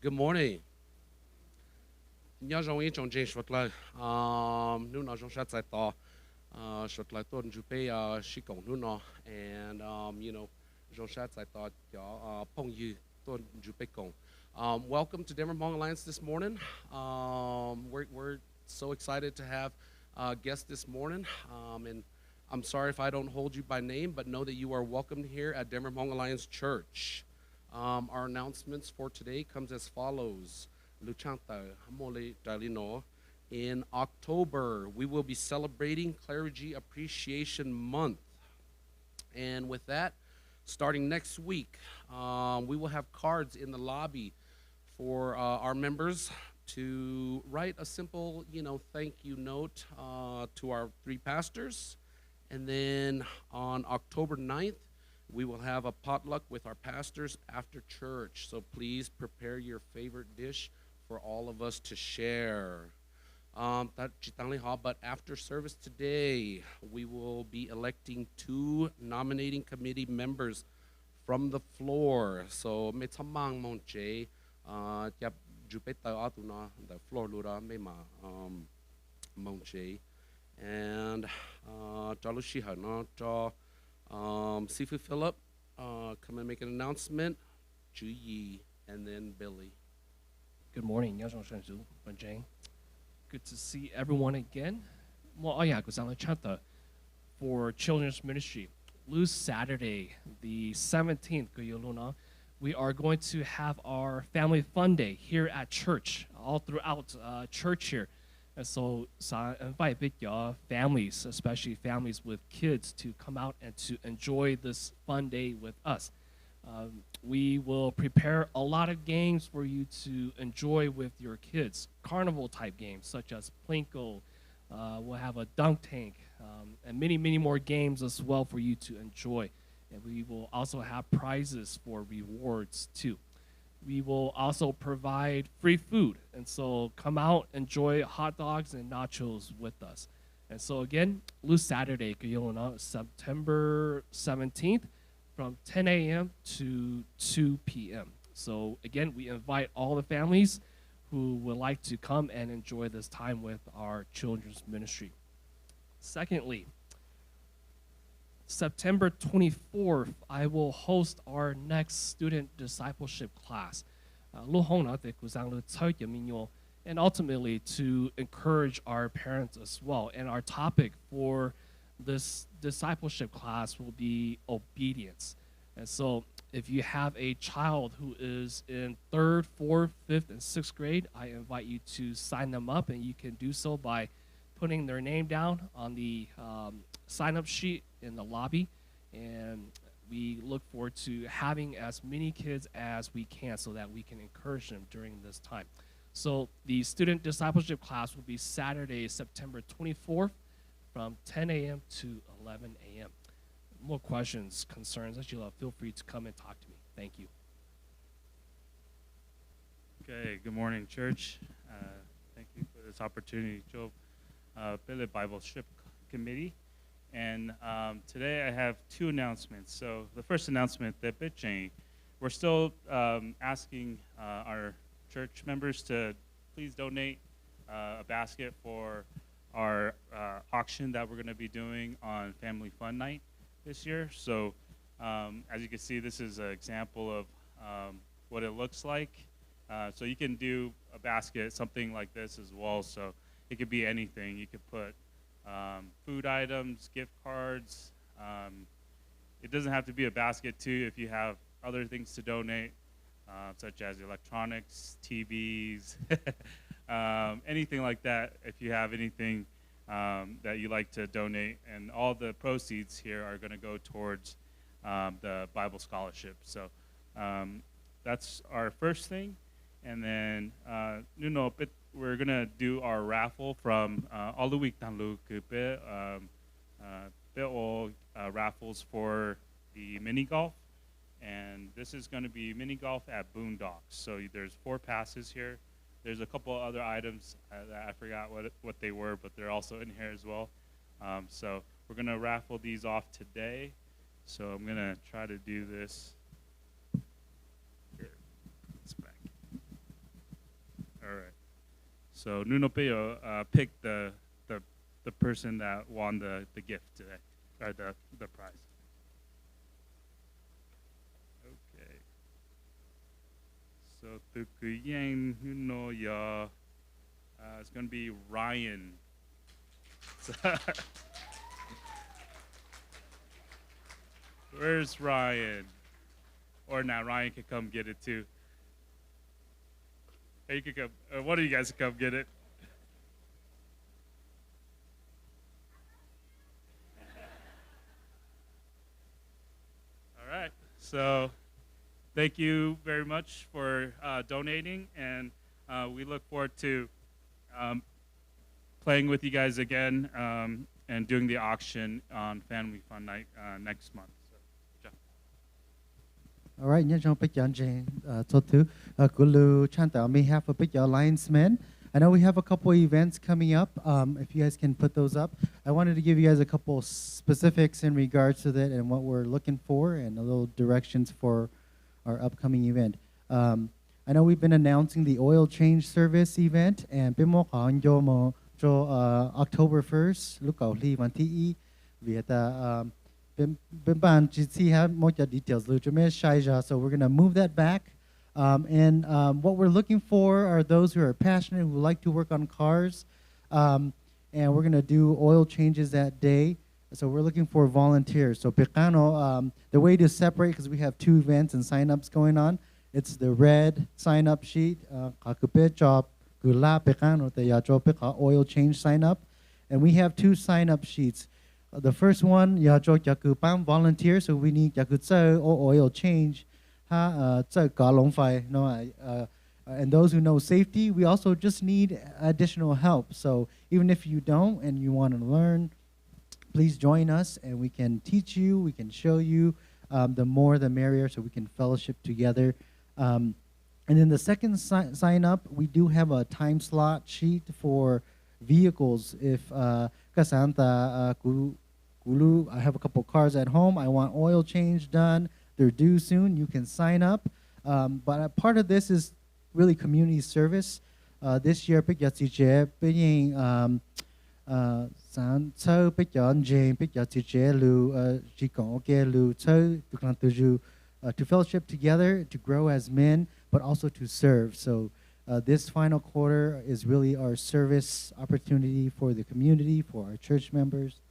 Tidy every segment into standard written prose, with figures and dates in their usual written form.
Good morning. Nhớ trong ý trong James Phật lời, nếu nó trong sát giải tỏ, Phật lời tôn chủ bê sĩ cộng nếu nó, and trong sát giải tỏ cho phong yu tôn chủ bê cộng. Welcome to Denver Hmong Alliance this morning. We're so excited to have guests this morning, and I'm sorry if I don't hold you by name, but know that you are welcome here at Denver Hmong Alliance Church. Our announcements for today comes as follows. In October, we will be celebrating Clergy Appreciation Month. And with that, starting next week, we will have cards in the lobby for our members to write a simple, thank you note to our three pastors. And then on October 9th, we will have a potluck with our pastors after church. So please prepare your favorite dish for all of us to share. But after service today, we will be electing 2 nominating committee members from the floor. So me tamang mon jay yap jupeta atuna the floor lura me ma mon jay and jalushi hana ja Sifu Philip, come and make an announcement. Ju Yi, and then Billy. Good morning, Yajong Shenzu, Jane. Good to see everyone again. For children's ministry, Lose Saturday, the 17th, we are going to have our family fun day here at church, all throughout church here. And so I invite your families, especially families with kids, to come out and to enjoy this fun day with us. We will prepare a lot of games for you to enjoy with your kids, carnival type games such as Plinko. We'll have a dunk tank and many, many more games as well for you to enjoy. And we will also have prizes for rewards too. We will also provide free food. And so come out, enjoy hot dogs and nachos with us. And so again, Lose Saturday, September 17th from 10 a.m. to 2 p.m. So again, we invite all the families who would like to come and enjoy this time with our children's ministry. Secondly, September 24th, I will host our next student discipleship class. And ultimately to encourage our parents as well. And our topic for this discipleship class will be obedience. And so if you have a child who is in 3rd, 4th, 5th, and 6th grade, I invite you to sign them up, and you can do so by putting their name down on the sign-up sheet in the lobby, and we look forward to having as many kids as we can so that we can encourage them during this time. So the student discipleship class will be Saturday, September 24th from 10 a.m. to 11 a.m. More questions, concerns, feel free to come and talk to me. Thank you. Okay, good morning, church. Thank you for this opportunity, Joe. Billy Bibleship Committee. And today I have 2 announcements. So the first announcement, that we're still asking our church members to please donate a basket for our auction that we're going to be doing on Family Fun Night this year. So as you can see, this is an example of what it looks like. So you can do a basket, something like this as well. So it could be anything. You could put food items, gift cards. It doesn't have to be a basket too if you have other things to donate, such as electronics, TVs, anything like that. If you have anything that you like to donate, and all the proceeds here are going to go towards the Bible scholarship. So that's our first thing. And then we're going to do our raffle from all the week raffles for the mini golf. And this is going to be mini golf at Boondocks. So there's 4 passes here. There's a couple other items that I forgot what they were, but they're also in here as well. So we're going to raffle these off today. So I'm going to try to do this. Here, it's back. So Nuno Peo picked the person that won the gift today, or the prize. Okay. So Tukuyang Nuno Ya, it's gonna be Ryan. Where's Ryan? Or now Ryan can come get it too. Hey, you could come. One of you guys can come get it. All right. So, thank you very much for donating, and we look forward to playing with you guys again and doing the auction on Family Fun Night next month. So, All right, nhớ trong bích chọn Jane, tốt thứ, Kulu chanta on behalf of Big Alliance Men. I know we have a couple events coming up. If you guys can put those up, I wanted to give you guys a couple specifics in regards to that and what we're looking for, and a little directions for our upcoming event. I know we've been announcing the oil change service event, and bimo on yomo cho October 1st, look out li van ti vi ta bim ban chi see have more details. So we're gonna move that back. And what we're looking for are those who are passionate, who like to work on cars. And we're going to do oil changes that day. So we're looking for volunteers. So Picano, the way to separate, because we have two events and sign-ups going on, it's the red sign-up sheet, oil change sign-up. And we have two sign-up sheets. The first one, volunteer, so we need oil change. And those who know safety, we also just need additional help. So even if you don't and you want to learn, please join us and we can teach you, we can show you. The more the merrier, so we can fellowship together. And then the second sign up, we do have a time slot sheet for vehicles. If Kasanta Kulu, I have a couple cars at home, I want oil change done. They're due soon. You can sign up. But a part of this is really community service. This year, to fellowship together, to grow as men, but also to serve. So this final quarter is really our service opportunity for the community, for our church members.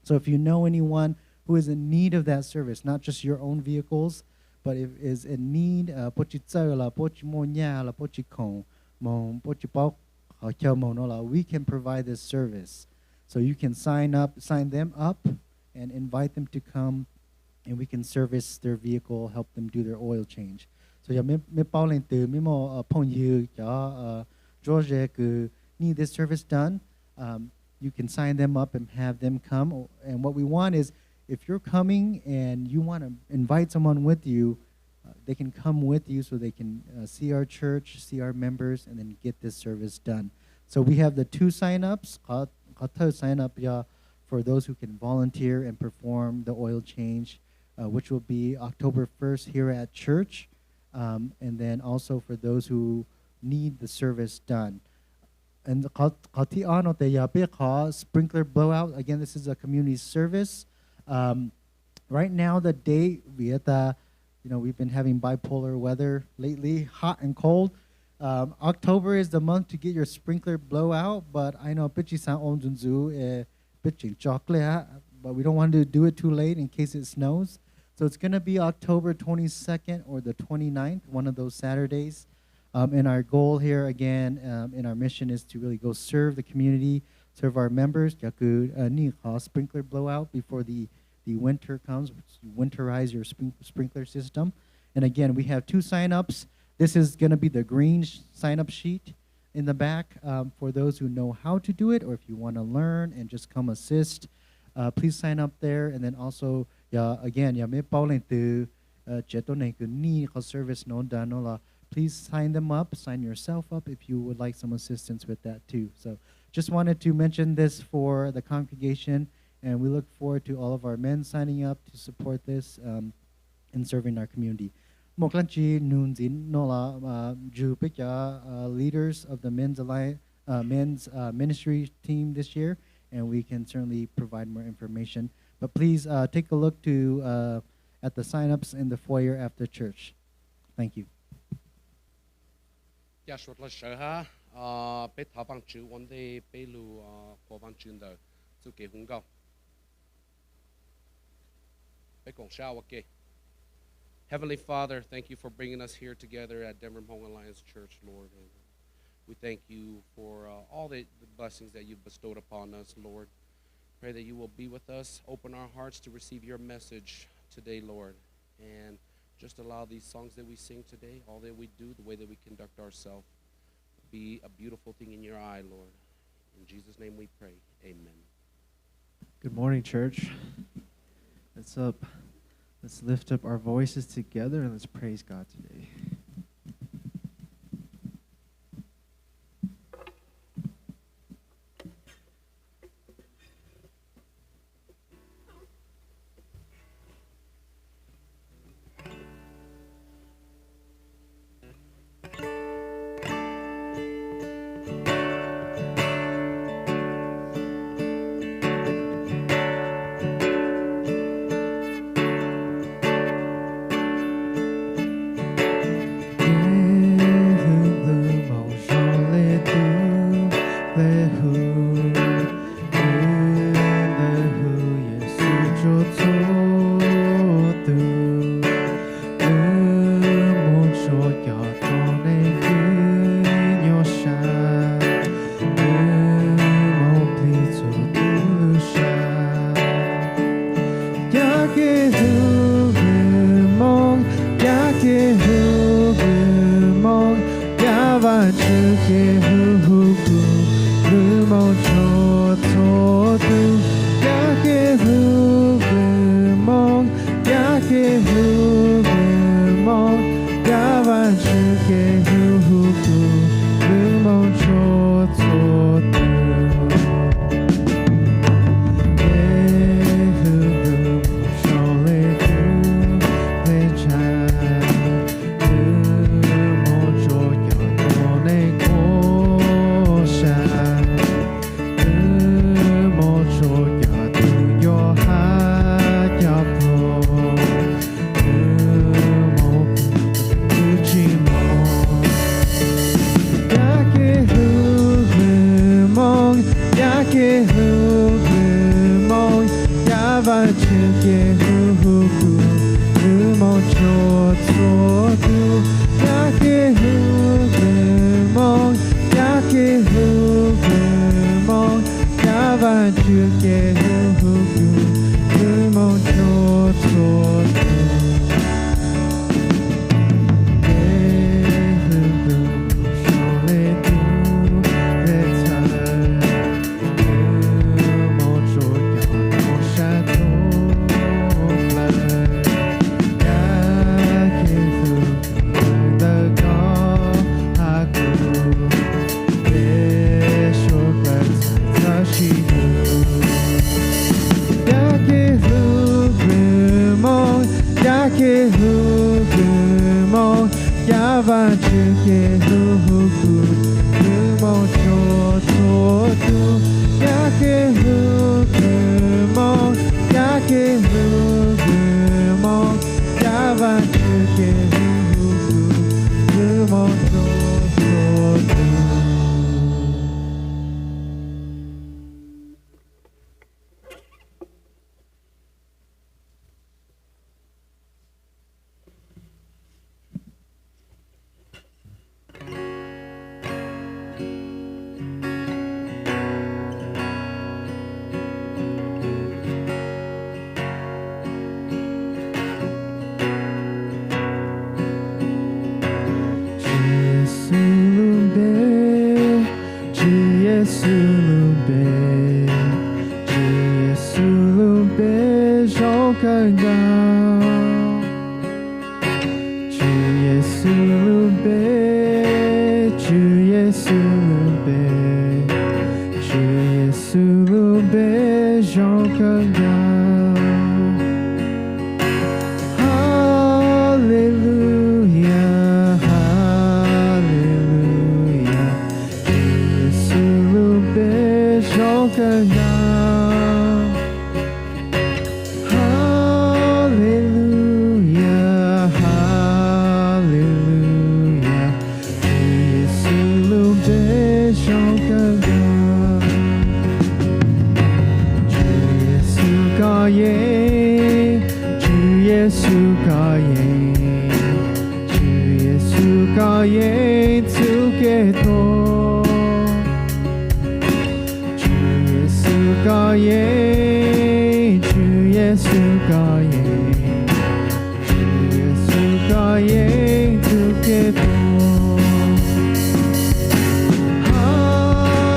So if you know anyone who is in need of that service, not just your own vehicles, but is in need, we can provide this service. So you can sign them up, and invite them to come, and we can service their vehicle, help them do their oil change. So George need this service done. You can sign them up and have them come. And what we want is, if you're coming and you want to invite someone with you, they can come with you so they can see our church, see our members, and then get this service done. So we have the two sign-ups, sign-up for those who can volunteer and perform the oil change, which will be October 1st here at church, and then also for those who need the service done. And the sprinkler blowout, again, this is a community service. Right now, the date, we've been having bipolar weather lately, hot and cold. October is the month to get your sprinkler blowout, but I know chocolate, but we don't want to do it too late in case it snows. So it's going to be October 22nd or the 29th, one of those Saturdays. And our goal here, again, in our mission is to really go serve the community, serve our members, sprinkler blowout before the winter comes, winterize your sprinkler system. And again, we have two sign-ups. This is going to be the green sign-up sheet in the back for those who know how to do it, or if you want to learn and just come assist, please sign up there. And then also, again, service please sign them up, sign yourself up if you would like some assistance with that too. So just wanted to mention this for the congregation, and we look forward to all of our men signing up to support this and serving our community. Moklanchi Nunzin Nola Ju Pika leaders of the Men's men's ministry team this year, and we can certainly provide more information. But please take a look at the sign-ups in the foyer after church. Thank you. Dạ suốt là sợ ha bé thảo bằng chữ vấn đề bé lù của bằng chữ đời sự kế hùng cầu bé còn sao ok. Heavenly Father, thank you for bringing us here together at Denver Hmong Alliance Church, Lord. And we thank you for all the blessings that you've bestowed upon us, Lord. Pray that you will be with us, open our hearts to receive your message today, Lord. And just allow these songs that we sing today, all that we do, the way that we conduct ourselves, be a beautiful thing in your eye, Lord. In Jesus' name we pray. Amen. Good morning, church. Let's lift up our voices together and let's praise God today. Hallelujah, hallelujah. 예수가 예수께도 주 예수가 주 예수가 주 예수가 예수께도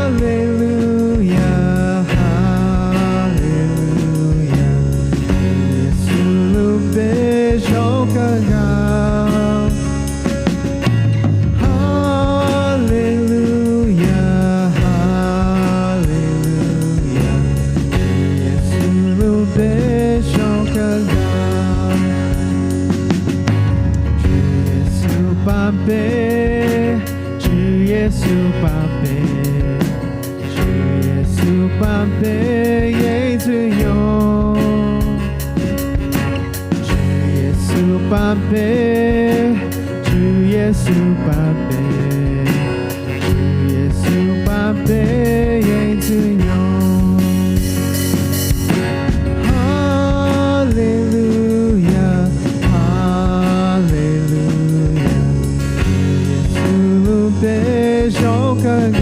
할렐루야 할렐루야 예수를 배ሾ가가 할렐루야 할렐루야 예수를 배ሾ가가 주 예수 밤배 주 예수 밤배 주 예수 밤배 예수여 주 예수 밤배 주 예수 밤배 주 예수 밤배 예수여 할렐루야 할렐루야 예수 배ሾ가가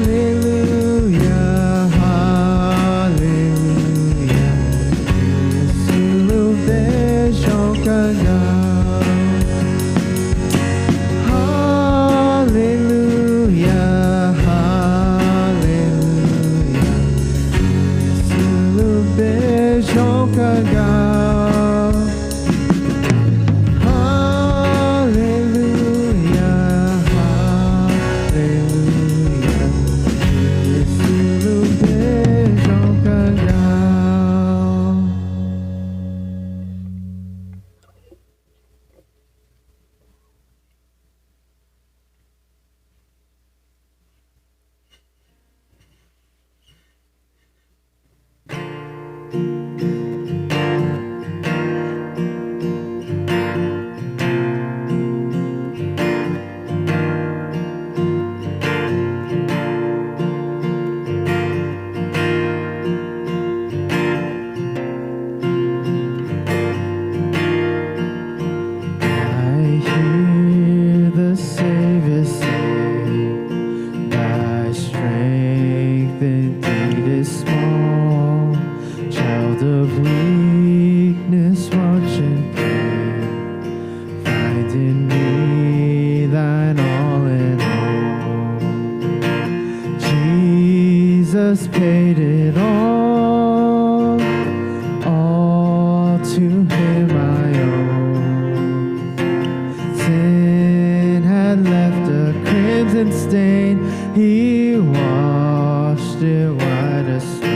할렐루야 할렐루야 예수 배쇼가가 할렐루야 할렐루야 예수 배쇼가가 할렐루야 할렐루야 예수 배쇼가가 I hear the Savior say, thy strength indeed is small. Child of weakness, watch and pray. Find in me thine all in all. Jesus paid it all to him I owe. Sin had left a crimson stain, he washed it white as snow.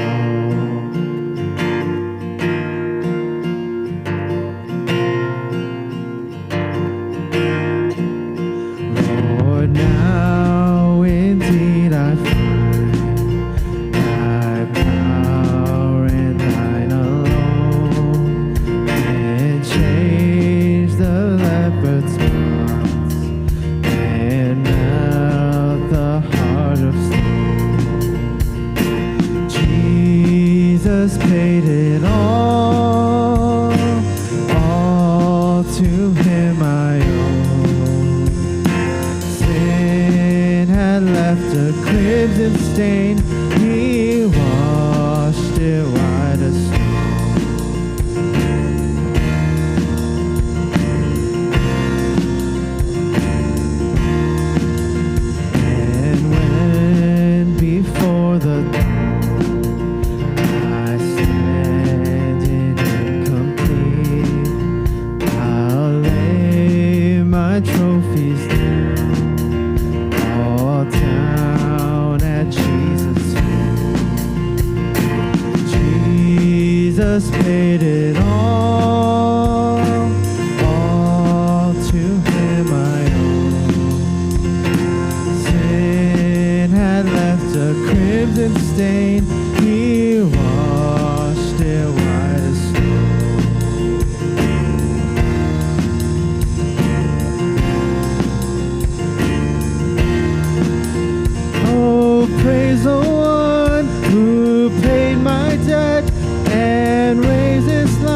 Lord, now indeed I find thy power and thine alone can change the leopard's spots and melt the heart of stone. Jesus paid it all to him I owe. Sin had left a crimson stain, he washed it white as snow. And when before the throne I stand in incomplete, I'll lay my trophies down, all down at Jesus' feet. Jesus paid it all to him I owe. Sin had left a crimson stain, he washed it white as snow. Oh, praise the one who paid my debt and raised his life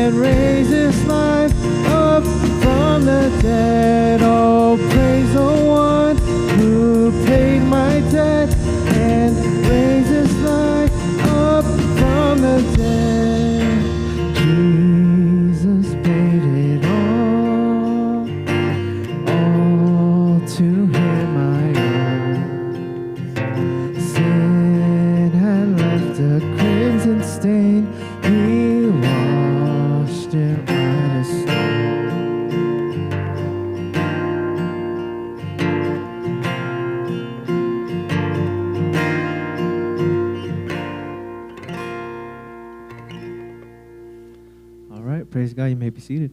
and raise his life up from the dead. Oh, praise the one who paid my debt and raise his life up from the dead. Jesus paid it all to him I owe. Sin had left a crimson stain, he washed it white as snow. All right, praise God. You may be seated.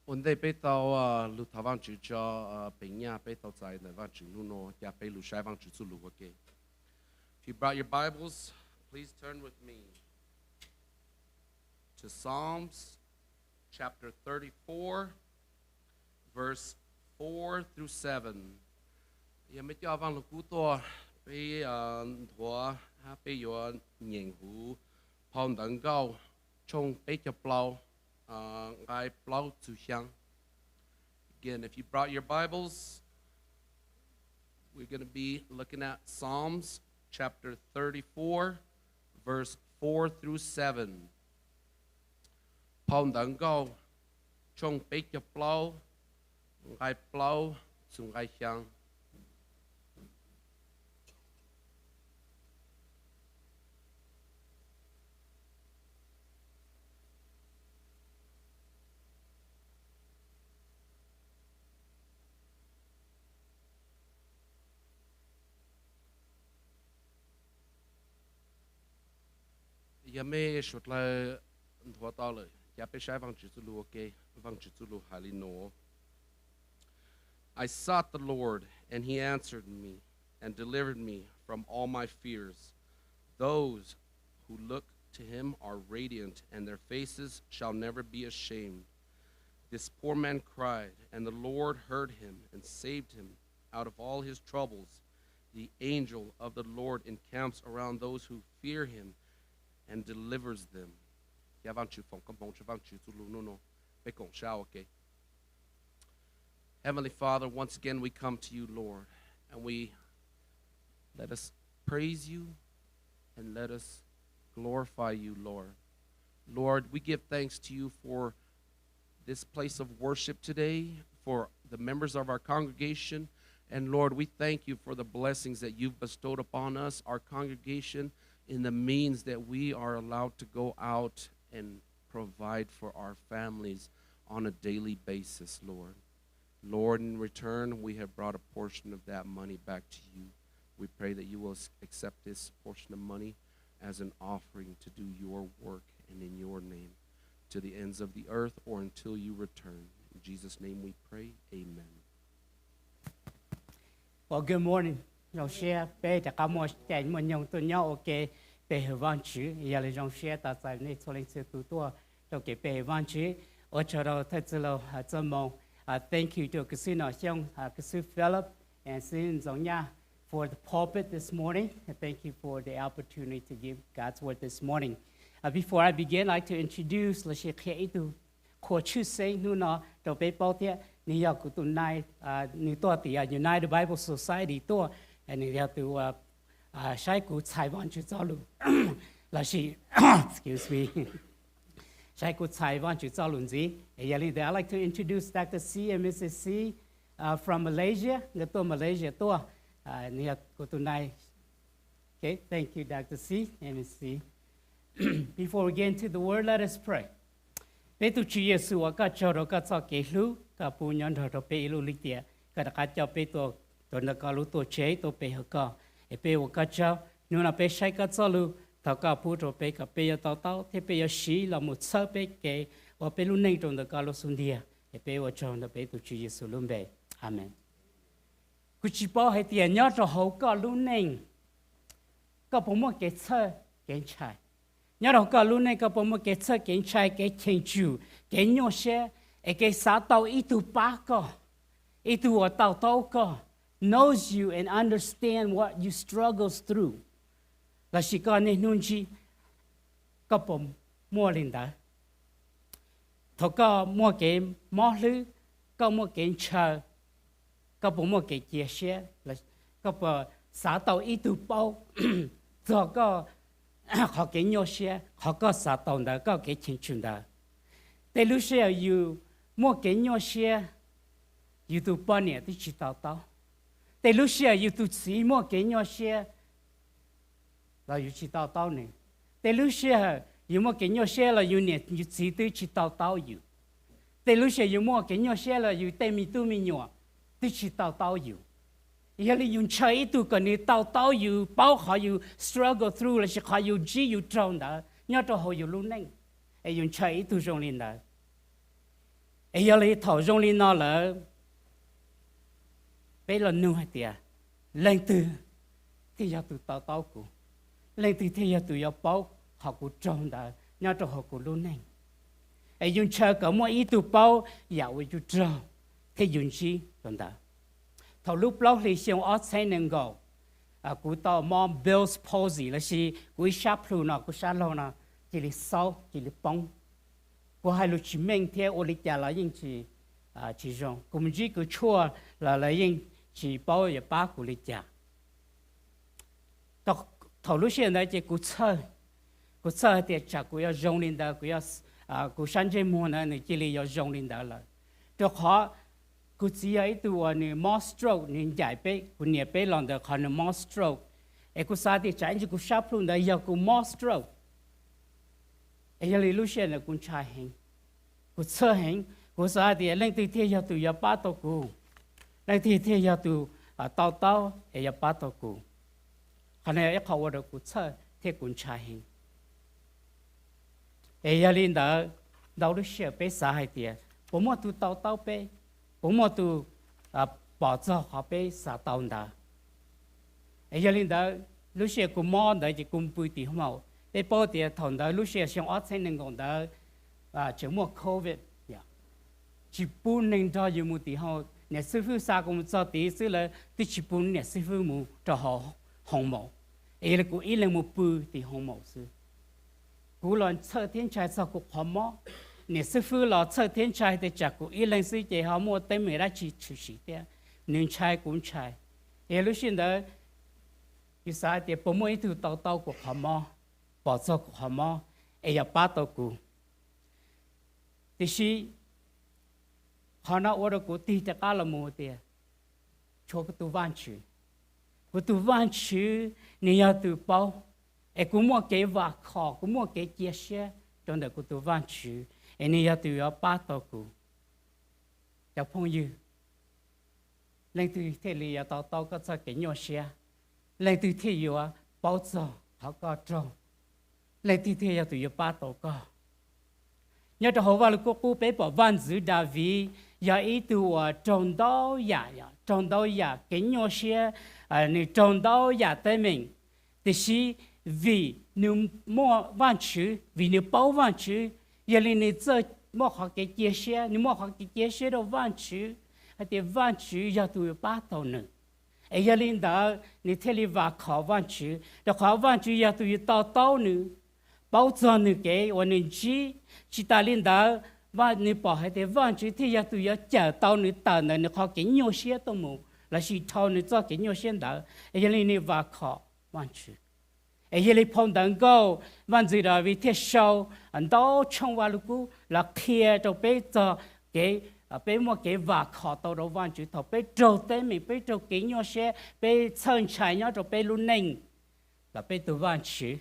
我哋俾到啊，路頭方主咗啊，平呀俾到在那方主路喏，也俾路西方主做路嘅。If you brought your Bibles, please turn with me to Psalms chapter 34, verse 4 through 7. 也咪叫方路古多，俾陀哈俾有年湖，泡蛋糕，從俾隻包。I blow to Hyang. Again, if you brought your Bibles, we're going to be looking at Psalms chapter 34, verse 4 through 7. Phong đẳng câu, trong bế cho blow, ngai blow, xuống ngai Hyang. Giờ mê sụt là thua to rồi, giờ bé sai vang chữ lu ok, vang chữ lu hali no. I sought the Lord, and He answered me, and delivered me from all my fears. Those who look to Him are radiant, and their faces shall never be ashamed. This poor man cried, and the Lord heard him and saved him out of all his troubles. The angel of the Lord encamps around those who fear Him and delivers them. Heavenly Father, once again we come to you, Lord, and we let us praise you and let us glorify you, Lord. Lord, we give thanks to you for this place of worship today, for the members of our congregation, and Lord, we thank you for the blessings that you've bestowed upon us, our congregation, in the means that we are allowed to go out and provide for our families on a daily basis, Lord. Lord, in return, we have brought a portion of that money back to you. We pray that you will accept this portion of money as an offering to do your work and in your name to the ends of the earth or until you return. In Jesus' name we pray, amen. Well, good morning. Dòng xe bé đã có một chạy một nhông tôi nhau ok bé hiểu văn chữ giờ là dòng xe ta tại nơi cho lên xe tu tua trong cái bé văn chữ ở chỗ đó thật sự là chân mong thank you to cái sự nói xong cái sự Philip and xin dòng nha for the pulpit this morning and thank you for the opportunity to give God's word this morning. Before I begin, I'd like to introduce là sẽ khẽ tu của chữ sinh nu nó đầu bé bao thế New York của tuần này New York thì United Bible Society tua and you have to sai của Taiwan chữ giáo lu là she excuse me sai của Taiwan chữ giáo lu gì I'd like to introduce Dr. C and Mrs. C from Malaysia người tua Malaysia tua New York của tuần này. Okay, thank you Dr. C and Mrs. C. Before we get into the word, let us pray. Bé tu Chúa Giêsu ở các chỗ đó các cho kế lu các phụ nhân đó bé lu lịch tiệt các cho bé tu tôi đã có lúc tôi chế tôi bé học bé ở các cháu nếu là bé sai các cháu lu thọ các phụ rồi bé các bé tao tao thế bé xí là một số bé cái và bé lu nên trong đó có lúc xuân địa bé ở trong đó bé tu Chúa Giêsu luôn bé amen. Cứ chỉ bảo hay tiền nhớ cho hậu có lu nên có bộ một cái sơ cái trái nhớ đâu có lu nên có bộ một cái sơ cái trái cái thiên chủ cái nhớ xe cái xã tàu ít tu ba có ít tu ở tàu tàu có knows you and understand what you struggles through. Là chỉ có nên nuôi chi, có bom mua lên đó thôi có mua cái mỏ lư có mua cái chờ có bộ mua cái chia sẻ là có bộ xã tàu ít tu bao rồi có họ cái nhau xe họ có xã tàu đó có cái chính chúng đóแต่lúc xưaอยู่mua cái nhau xeอยู่tu bao nhiêu thì chỉ tàu tàuแต่lúc xưaอยู่tu chỉ mua cái nhau xe làอยู่chỉ tàu tàu nàyแต่lúc xưaอยู่mua cái nhau xe làอยู่เนี่ยอยู่chỉ tu chỉ tàu tàuอยู่แต่lúc xưaอยู่mua cái nhau xe làอยู่แต่มีtuมีnhỏ tu chỉ tàu tàuอยู่giờ là dùng chơi tu cái này tàu tàuอยู่bao họอยู่ struggle through là họอยู่chỉอยู่trong đó nhớ cho họอยู่luôn này dùng chơi tu trong lên đó giờ là thầu trong lên nó là bây giờ nuôi hay tiệt lên từ thì giờ tu tàu tàu của lên từ thì giờ tu giờ bao họ cũng trong đó nhớ cho họ cũng luôn này dùng chơi có mỗi ít tu bao giờ với tu trong thì dùng chi trong đó thầu lúc lâu thì xem ở trên nền gò cú tàu mom Bell's palsy là gì cú sắp luôn nó cú sắp luôn nó chỉ là sau chỉ là bông cú hai lúc chỉ mình theo ở lịch là những chỉ dùng cũng chỉ cứ chua là những chỉ bao giờ ba cú lịch thầu lúc hiện tại chỉ cú chơi thì chắc cú要用领导cú要cú sáng chế mua này chỉ là要用领导了就họ cú chỉ ấy tu này more stroke nên giải bé cú nhẹ bé lần đó còn more stroke cú sao thì trái chỉ cú sắp luôn đấy giờ cú more stroke giờ lý lúc xưa là cú chạy hành cú chơi hành cú sao thì lên từ thế giờ tu giờ bắt đầu cú lên từ thế giờ tu tao tao giờ bắt đầu cú còn nàyเขาว่าcú chơi thế cú chạy hành giờ lên đó đâu lúc xưa bé sao hay thì bố mẹ tu tao tao bé bố mẹ tu bỏ cho họ bé sao tao đó giờ lên đó lúc xưa cú mò đó chỉ cú bùi thì không mau bé bao thì thằng đó lúc xưa xong ở trên nền gòn đó chỉ mua covid chỉ bún nên cho nhiều một tí họ nhà sư phụ sao cũng cho tí sư là tí chỉ bún nhà sư phụ mu cho họ hồng màu ấy là cú ý là một bùi thì hồng màu sư cú lần chơi thiên trai sao cú hồng màu nhà sư phụ là chơi thiên trai thì chắc cú ý là sư chị họ mua tên mình đã chỉ chỉ thế nên trai cũng trai ấy lúc xưa đó cái sao thì bố mỗi thứ tao tao của hồng màu bỏ cho của hồng màu ấy là bắt đầu cú thì khi họ nói ở đó của ti tất cả là một tiền cho cái tu văn chữ của tu văn chữ nên tu bao cũng mua cái vật họ cũng mua cái chia sẻ trong đó của tu văn chữ nên tu ở bắt đầu của cho phong như lên từ thế là tao tao có cho cái nhỏ xe lên từ thế giờ bao giờ họ có trong lên từ thế tu ở bắt đầu có nhớ cho họ vào lúc cô bé bỏ văn chữ David giờ ý tu trồng đau ya cái nhỏ xe này trồng đau ya tới mình thì chỉ vì nếu mua văn chữ vì nếu bao văn chữ giờ lên này giờ mua họ cái chia sẻ nếu mua họ cái chia sẻ đâu văn chữ thì văn chữ giờ tu bắt đầu nữa giờ lên đó này theo lý và考văn chữ đó考văn chữ giờ tu tao tao nữa bao giờ nữa cáiวันนี้chỉ ta lên đó và nếu bỏ hết thì văn chữ thì giờ tu giờ chờ tao nữa tao nữa họ cái nhiều xe tao mua là chỉ thao nữa cho cái nhiều xe đó giờ lên này và考văn chữ giờ lên phong đằng câu văn chữ đó vì thế sau anh đó trong vào lúc là kia cho bé cho cái bé mua cái và考tao đó văn chữ thao bé trâu tới mình bé trâu cái nhiều xe bé chân chạy nhau cho bé luôn neng là bé tu văn chữ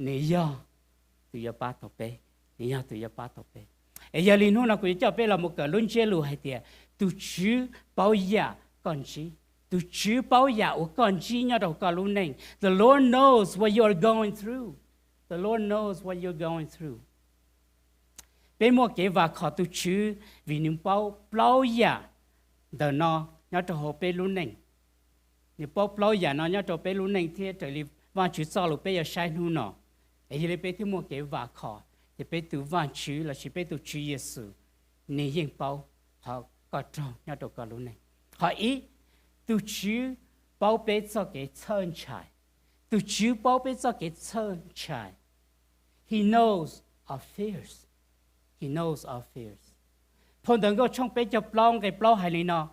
này giờ tu giờ bắt đầu bé này giờ tu giờ bắt đầu bé giờ linh hồn là quý cho bé là một cái luân chế lưu hay tiệt tu chữ bao giờ còn chi tu chữ bao giờ ở còn chi nhau đâu cả luôn này the Lord knows what you are going through the Lord knows what you're going through bé mua cái và họ tu chữ vì những bao giờ đời nó nhau đâu họ bé luôn này những bao giờ nó nhau đâu bé luôn này thì trở đi và chữ sau lúc bé giờ sai nu nó ấy bé thì mua cái và họ thì bé tu văn chữ là chỉ bé tu chữ Giêsu nên những bao họ có trong nhau đâu cả luôn này họ ý tu chữ bao bé cho cái chân trái tu chữ bao bé cho cái chân trái he knows our fears. He knows our fears. Phong đừng có trong bé cho plong cái plong hay nó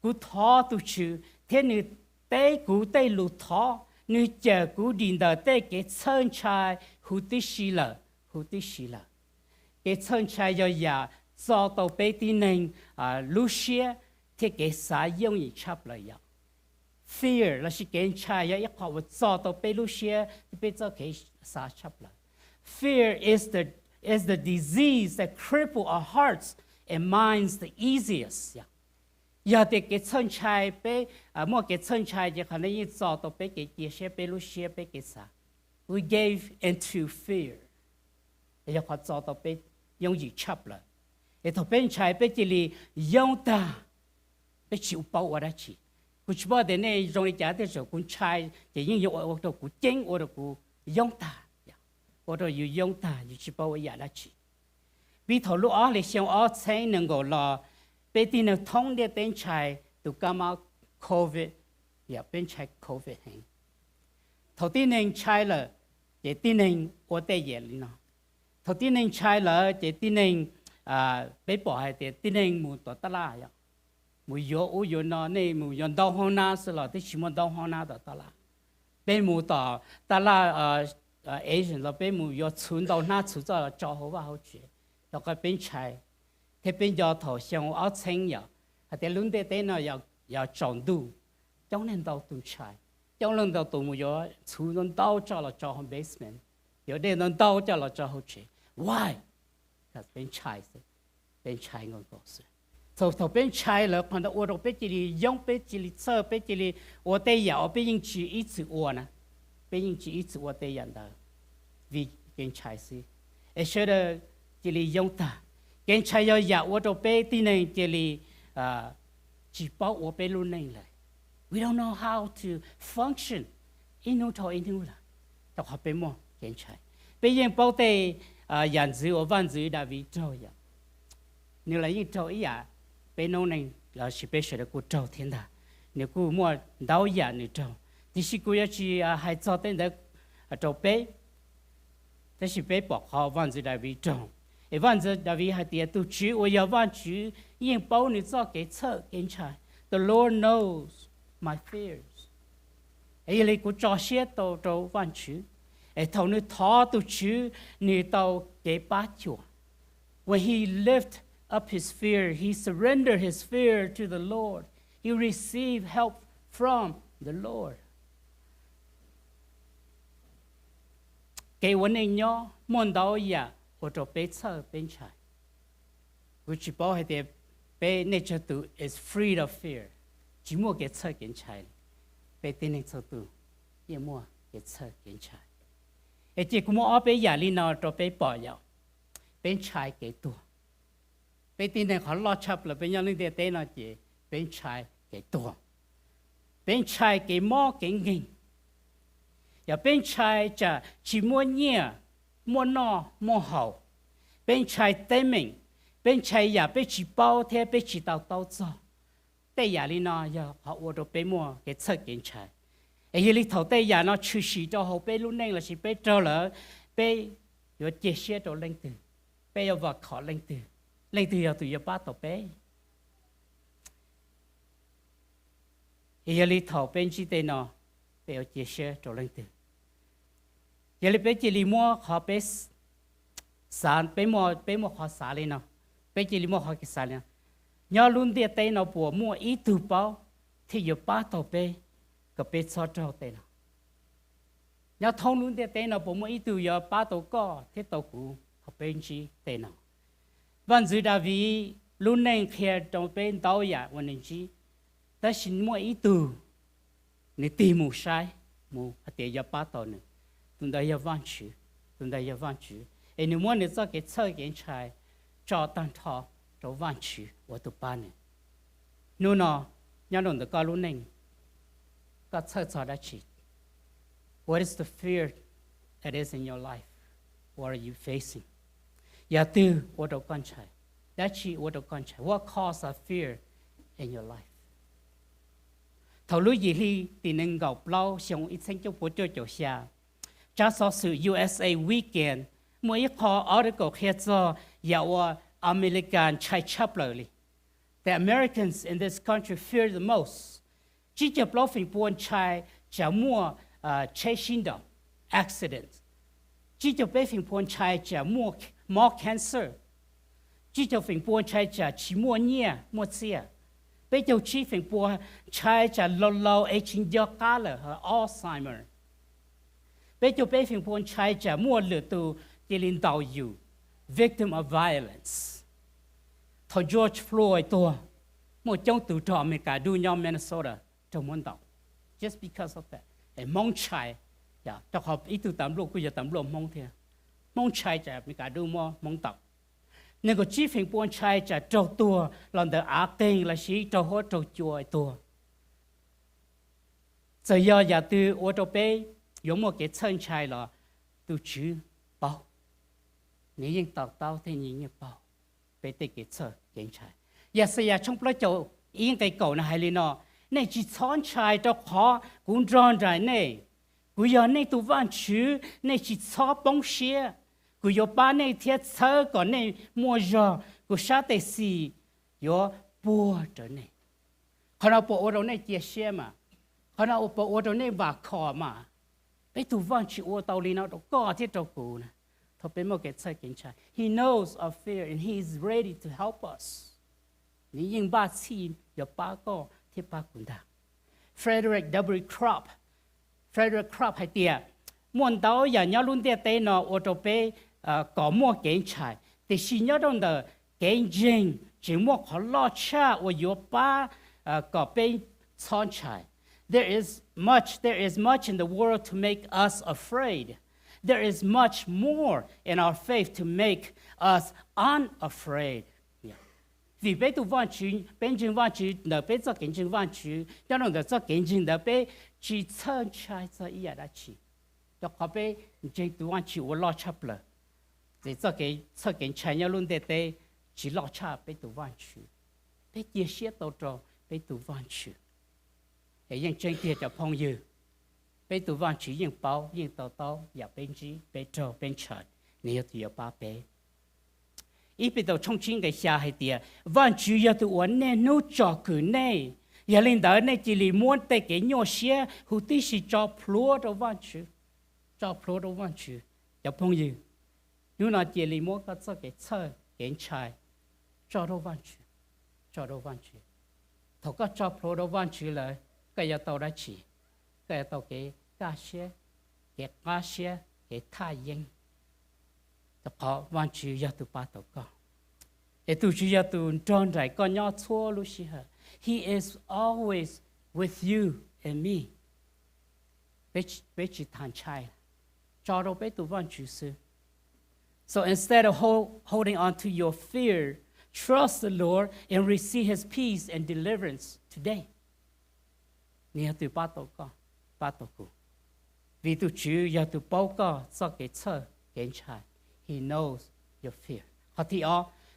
cú thọ tu chữ thế nữ tế cú tế lù thọ nữ chờ cú điện đời tế cái chân trai hữu tí xí lợ cái chân trai do ya do tàu bé tin nên lù xía thế cái xã用ý chấp lại ya fear là sự cái trai ya ít họ vật do tàu bé lù xía thì bé cho cái xã chấp lại. Fear is the disease that cripple our hearts and minds the easiest. Giờ thì cái chân trai bé mua cái chân trai chỉ khả năng như cho tàu bé cái chia sẻ bé lúc sẻ bé cái啥, we gave into fear. Giờ họ cho tàu bé dùng gì chấp lại, cái tàu bé trai bé chỉ li dùng ta bé chịu bao ở đó chỉ, cũng chỉ bao đến này trong cái giá thì rồi cũng trai chỉ những dụng ở đó cũng chính ở đó cũng dùng ta, ở đó dùng ta chỉ bao ở đó chỉ. Vì thầu lúc đó là xem ở trên能够了，被定了通的电柴都干嘛 COVID， 也变柴 COVID 很。头定能柴了，也定能我在眼里呢。头定能柴了，也定能被bỏ hay để定能mua多得啦呀。mua yo u yo nó này mua yo đau hơn na是了，但是mua đau hơn na得啦。被mua到得啦Asian 了，被mua yo 存到那存到照好吧好处。เราก็เป็นชายที่เป็นยอถอเชียงเอาเชิงยาแต่ลุงเต้เนาะยาจงดูจ้องเล่นดาวตุนชายจ้องเล่นดาวตุนมือยอชูนนดาวจ้าเราจ้าห้องเบสเมนต์เดี๋ยวเดินนนดาวจ้าเราจ้าห้องเช why ก็เป็นชายสิเป็นชายเงินก็สิถ้าเป็นชายแล้วคนเราเราเป็นจิริยงเป็นจิริเซอร์เป็นจิริว่าแต่ยาเป็นยิ่งจีอีสิว่านะเป็นยิ่งจีอีสิว่าแต่ยันดาวิเป็นชายสิเชื่อchỉ li dùng ta, cái trái yêu giả của tôi bé tin này chỉ li chỉ bảo của bé luôn này lại, we don't know how to function, inu thôi inu là, đọc học bé mua cái trái, bé yên bảo tê nhận dữ ở văn dữ đã vì trâu ya, nếu là như trâu ý à, bé nô này là chỉ bé sẽ được của trâu thiên đà, nếu cô mua đào ya nếu trâu, thì chỉ cô chỉ hay cho tên đó trâu bé, thế chỉ bé bỏ họ văn dữ đã vì trâu. Văn giờ David hay tiệt tu chữ, tôi giờ văn chữ, yên bảo ni cho cái thợ kiến trai. The Lord knows my fears. Ấy lấy của cho xe tàu tàu văn chữ, ấy thầu ni thọ tu chữ ni tàu cái bát chùa. When he lifted up his fear, he surrendered his fear to the Lord. He received help from the Lord. Cái vấn đề nhỏ, muốn đâu ya. Or to be so ben chai, which boy had their be nature to is free of fear. Chỉ mua cái sơ kiến chai, be tin nên sơ tu, ye mua cái sơ kiến chai. Ấy chỉ cũng mua be giả li nào to be bỏ nhau, ben chai cái tu. Be tin nên họ lo chấp là ben nhau lên để nào chỉ ben chai cái tu, ben chai cái mò cái nghinh. Ya ben chai cha chỉ mua nhẹ. Mua nọ mua hậu, bên trái tây mình, bên trái nhà bên chỉ bao thế bên chỉ tàu cho, tây nhà li nọ giờ họ mua được bên mua cái chất kiến trái, ấy li thầu tây nhà nó chữ sĩ cho hậu bên luôn này là chỉ bên trâu lỡ, bên rồi chia sẻ cho lên từ, bên giờ vật khó lên từ giờ tụi giờ bắt tàu bên, ấy li thầu bên chỉ tây nọ, bên giờ chia sẻ cho lên từ. Giờ lấy bé chỉ li mua họ bé sản bé mua họ sản lên nào, bé chỉ li mua họ cái sản lên, nhớ luôn địa tây nào bùa mua ít từ bao thì giờ ba tàu bé, cái bé sao trâu tây nào, nhớ thông luôn địa tây nào bùa mua ít từ giờ ba tàu co thì tàu cũ họ bé chỉ tây nào, văn dự đã vì luôn này kia trong bên tàu yaวันนี้chỉ, ta xin mua ít từ, để tìm một sai, mua để giờ ba tàu nữa. Tụi ta yêu văn chữ, em nếu muốn cho cái sơ kiến trai, cho tăng thọ, cho văn chữ, của tụi ba này. Nếu nó, nhớ đồng được có lúc này, có sơ cho đã chỉ. What is the fear that is in your life? What are you facing? Giả tư, của tụi con trai, đã chỉ của tụi con trai. What causes a fear in your life? Thầu lúc gì thì tình hình gặp lâu, xong ít sinh cho bố cho xa. Cha so sự USA weekend mỗi khó ở đây có hết cho giáo American chạy chấp lời. The Americans in this country fear the most. Chỉ cho bao phim buôn chạy chả mua chạy sinh động accident. Chỉ cho bao phim buôn chạy chả mua more cancer. Chỉ cho phim buôn chạy chả chỉ mua nhẹ mua xia. Bây giờ chỉ phim buôn chạy chả lâu lâu aging do cá là Alzheimer. Bây giờ bao phim buôn chạy chả mua lừa tù chỉ linh đạo yêu victim of violence. Thằng George Floyd tua một trong tù trọ mình cả đu nhau Minnesota trong môn đạo just because of that. Mong chạy, cho họ ít từ tạm lúc bây giờ tạm lúc mong thế, mong chạy chả mình cả đu mong đạo. Nên có chi phim buôn chạy chả trâu tua lần đầu ác tình là sĩ trâu hốt trâu chùa tua. Giờ giờ từ ô tô bé dùng một cái chân chạy là từ chữ bao. Nếu như tao thì như bao. Bé tê cái sơ kiến chạy. Giờ giờ trong lúc chỗ yên cái cầu này hay li nó, này chỉ chọn chạy cho khó cũng rong rải này. Cứ giờ này tụ văn chữ này chỉ chọn bông xe. Cứ giờ ba này thiết sơ còn này mua giờ cứ sát tê xì giờ bùa trở này. Còn nào bộ ô tô này chia xe mà, còn nào bộ ô tô này vả cỏ mà. Bé tụ văn chữ ô tô li nó đâu có thiết đâu cũ nè. He knows our fear and he is ready to help us. Frederick W. Kropp hay tiệt muốn tao giờ nhớ luôn tiệt tên nó ô tô bé có mua kiến chạy thì xin nhớ đông đời kiến trình chỉ mua khó lo cha ở yếu ba có bé chọn chạy. There is much in the world to make us afraid. There is much more in our faith to make us unafraid. Vì bé tu văn chữ, bên trên văn chữ, nợ bé cho kiến trình văn chữ, cho nên cho kiến trình nợ bé chỉ chân trái cho ý đã chỉ. Cho họ bé trên tu văn chữ lo chấp了, để cho kiến trái nhau luôn để chỉ lo chấp bé tu văn chữ, bé chia sẻ tổ trò bé tu văn chữ. Để những trên kia cho phong dư. Bé tụ văn chữ yên bao, yên tàu, và bên chí, bé trâu, bên trời, nếu tụ yếu ba bé. Ý bị tàu trong chính cái xa hay tìa, văn chữ yếu tụ uốn nè nô trò cử nè. Và lên đó nè chỉ lì muốn tay cái nhỏ xe, hữu tí xì cho plua đâu văn chữ. Cho plua đâu văn chữ, và phong dư. Nếu nào chỉ lì muốn có cho cái chơi, cái trái, cho đâu văn chữ, cho đâu văn chữ. Thổ có cho plua đâu văn chữ là, cái yếu tàu đã chỉ. Cái tàu cái cá xe, cái thái yên, tập họ văn chữ gia tu ba tàu con, để tu chữ gia tu tròn rải con nhỏ xua lúc xí hả, he is always with you and me. Bé chỉ thàn trai, cho đâu bé tu văn chữ sư. So instead of holding on to your fear, trust the Lord and receive His peace and deliverance today. Nia tu ba tàu con. Vì tu chữ giờ tu bao có cho cái chơ kiến trái. He knows your fear. Họ thì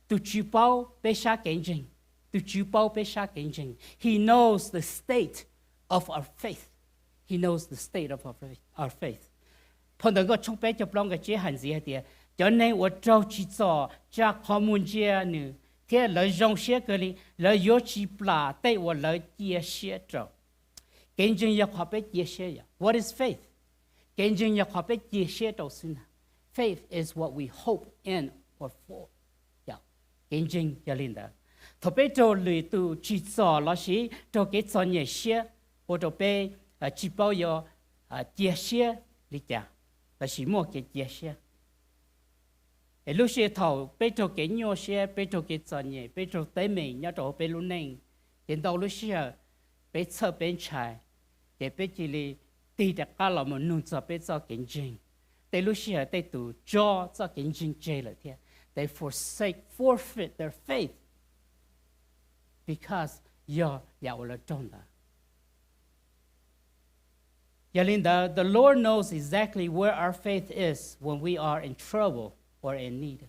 tu chữ bao bê xa kiến trình. Tu chữ bao bê xa kiến trình. He knows the state of our faith. He knows the state of our faith. Phần đó có trong bé chụp lòng cái chế hành gì hết tiệt. Cho nên我照去做加考门节呢。thế lời dòng xe cái này lời yếu chỉ là tay我lời chia sẻ cho. Kiến chứng nhập họ biết chia sẻ. What is faith? Kiến chứng nhập họ biết chia sẻ đâu xin. Faith is what we hope in or for. Kiến chứng cho linh đó. Thọ biết cho lười tu chỉ cho là gì cho cái cho nhẹ sẻ, hoặc cho biết chỉ bao giờ chia sẻ lý trả là chỉ một cái chia sẻ. Lúc xưa thầu biết cho cái nhỏ sẻ, biết cho cái cho nhẹ, biết cho tới mình nhớ cho biết luôn nên. Đến đầu lúc xưa biết sợ biết chạy. Để biết chỉ là đi đặt cả là một nông cho biết cho kiến chứng. Để lúc xưa để tụ cho kiến chứng chơi là thế. They forfeit their faith because you là trong đó. Yalinda, the Lord knows exactly where our faith is when we are in trouble or in need.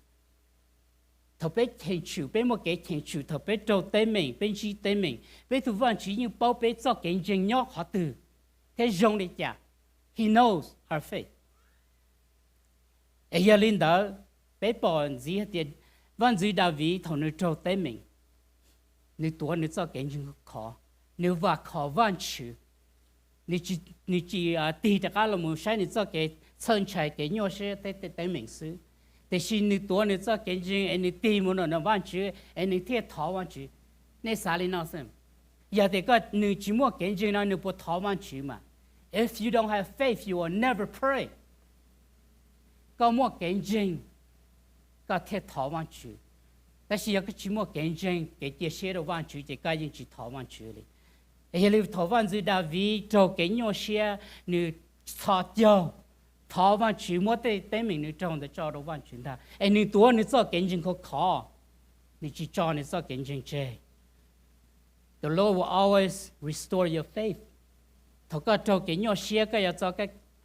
Thọ biết thiên chủ, biết một cái thiên chủ, thọ biết trâu tế mình, biết chi tế mình, biết thủ văn chỉ như bao biết cho kiến chứng nhỏ họ từ. Thế dòng đi chả. He knows our faith. ấy giờ linh đó bé bỏ gì hết tiền văn gì đào vị thằng nó trâu tế mình nếu tuổi nếu cho cái gì khó nếu và khó văn chữ nếu chỉ tì tất cả là một sai nếu cho cái chân chạy cái nhau sẽ tế mình xứแต่สิ่งนี้ตัวนี้จะเก่งจริงอันนี้ตีมันน่ะวันชื่ออันนี้เที่ยวท้อวันชื่อในสาลีน่าสิอย่าแต่ก็นึกจิมัวเก่งจริงนะนึกปวดท้อวันชื่อมา if you don't have faith you will never pray ก็มัวเก่งจริงก็เที่ยวท้อวันชื่อแต่是要个จิมัวเก่งจริงเกี่ยวเชื่อวันชื่อจะก็ยังจิท้อวันชื่อเลยไอ้เรื่องท้อวันชื่อดาวีโจเก่งยัวเชื่อนึกท้อเจ้าthọ văn chữ mỗi tế mình nữ trong để cho đồ văn chữ ta, anh nữ tuổi nữ cho kiến chứng khó, nữ chỉ cho nữ cho kiến chứng chê. The Lord will always restore your faith. Thọ có cho kiến nhau xia cái ya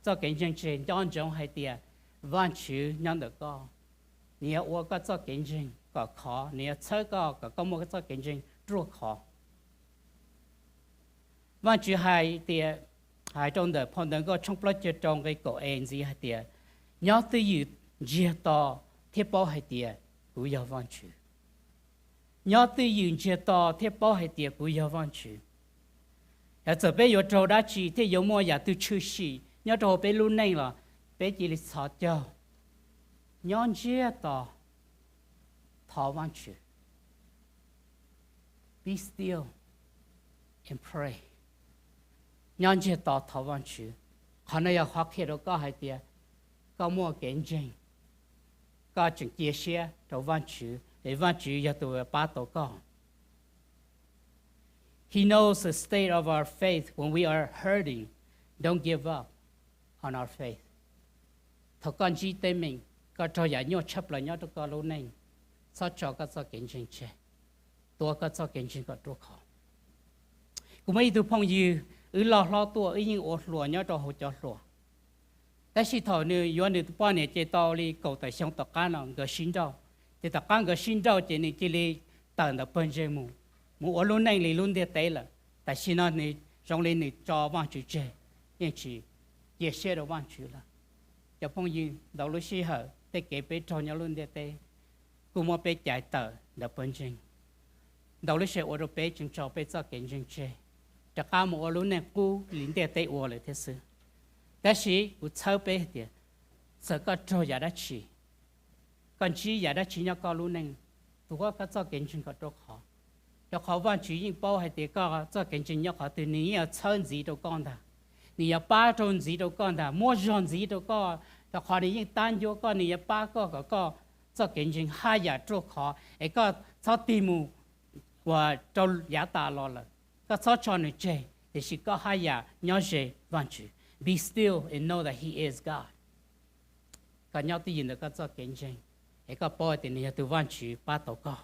cho kiến chứng chê, trong trong hai tia văn chữ nhận được có, nữ ở có cho kiến chứng có khó, nữ chơi có một cái cho kiến chứng rất khó. Văn chữ hai tia hai trong đời phong đoạn có trong plot trong cái cổ em gì hay tiệt nhớ tới gì chia to thiết bao hay tiệt cũng yêu văn chữ nhớ tới gì chia to thiết bao hay tiệt cũng yêu văn chữ giờ giờ bây giờ trâu đã chỉ thì yêu mua giờ từ chữ sĩ nhớ trâu bây luôn này là bây chỉ là sợ cho nhớ chia to thọ văn chữ be still and pray nhân chế tỏ thảo văn chữ, họ nói là học hiểu được có hai tiếng, có mua kiến trình, có chừng chia sẻ thảo văn chữ, để văn chữ giờ tụi ba tổ con. He knows the state of our faith when we are hurting. Don't give up on our faith. Thảo con chỉ tên mình, có cho giải nhau chấp lại nhau tụi con luôn này, sao cho có cho kiến trình chế, tôi có cho kiến trình có tốt khó. Cũng mấy tụi phong như loตัวยิ่งอดหลัวเนี่ยจะหัวจอดหลัวแต่สิถอนี่ย้อนนี่ป้อนเนี่ยเจตอลีเก่าแต่ช่างตะการน่ะก็ชินเจ้าเจตะการก็ชินเจ้าเจนี่จิลีตันตะเปิ้นเจมูอลุนในลีลุนเดเตละแต่ชินน่ะนี่จงลีนี่จอว่างจุเจยังชีเยเช่ระว่างจุละจะพงยิงดาวลุชีเหอแต่เก็บไปจอยลุนเดเตกูมาไปจ่ายเตอตะเปิ้นเจดาวลุชีอดไปจึงจอไปจะเก่งจริงเจจะก้าวมัวลุ้นเนี่ยกูลิ้นเตะเตะวัวเลยเทสื่อแต่สิกูเช่าไปเดียสก็โจยาได้ชีก่อนชียาได้ชีเนี่ยก็ลุ้นหนึ่งตัวก็จะเก่งจริงก็ตัวขอจะขอวันชียิ่งเป้าให้เดียก็จะเก่งจริงเนี่ยขอตัวนี้เชิญสีตัวก้อนด่านี่ป้าจนสีตัวก้อนด่ามั่วจนสีตัวก้อนแต่ขอนี้ยิ่งตั้งโยก็นี่ป้าก็จะเก่งจริงให้ยาตัวขอไอ้ก็ชอบตีมูว่าเจ้ายาตาลอเลยก็ชอบชอนเจแต่สิก็ให้ยาเนาะเจวันชี be still and know that he is God ก็เนาะที่ยินก็จะเก่งจริงไอ้ก็ปล่อยแต่เนี่ยตัววันชีป้าตัวก็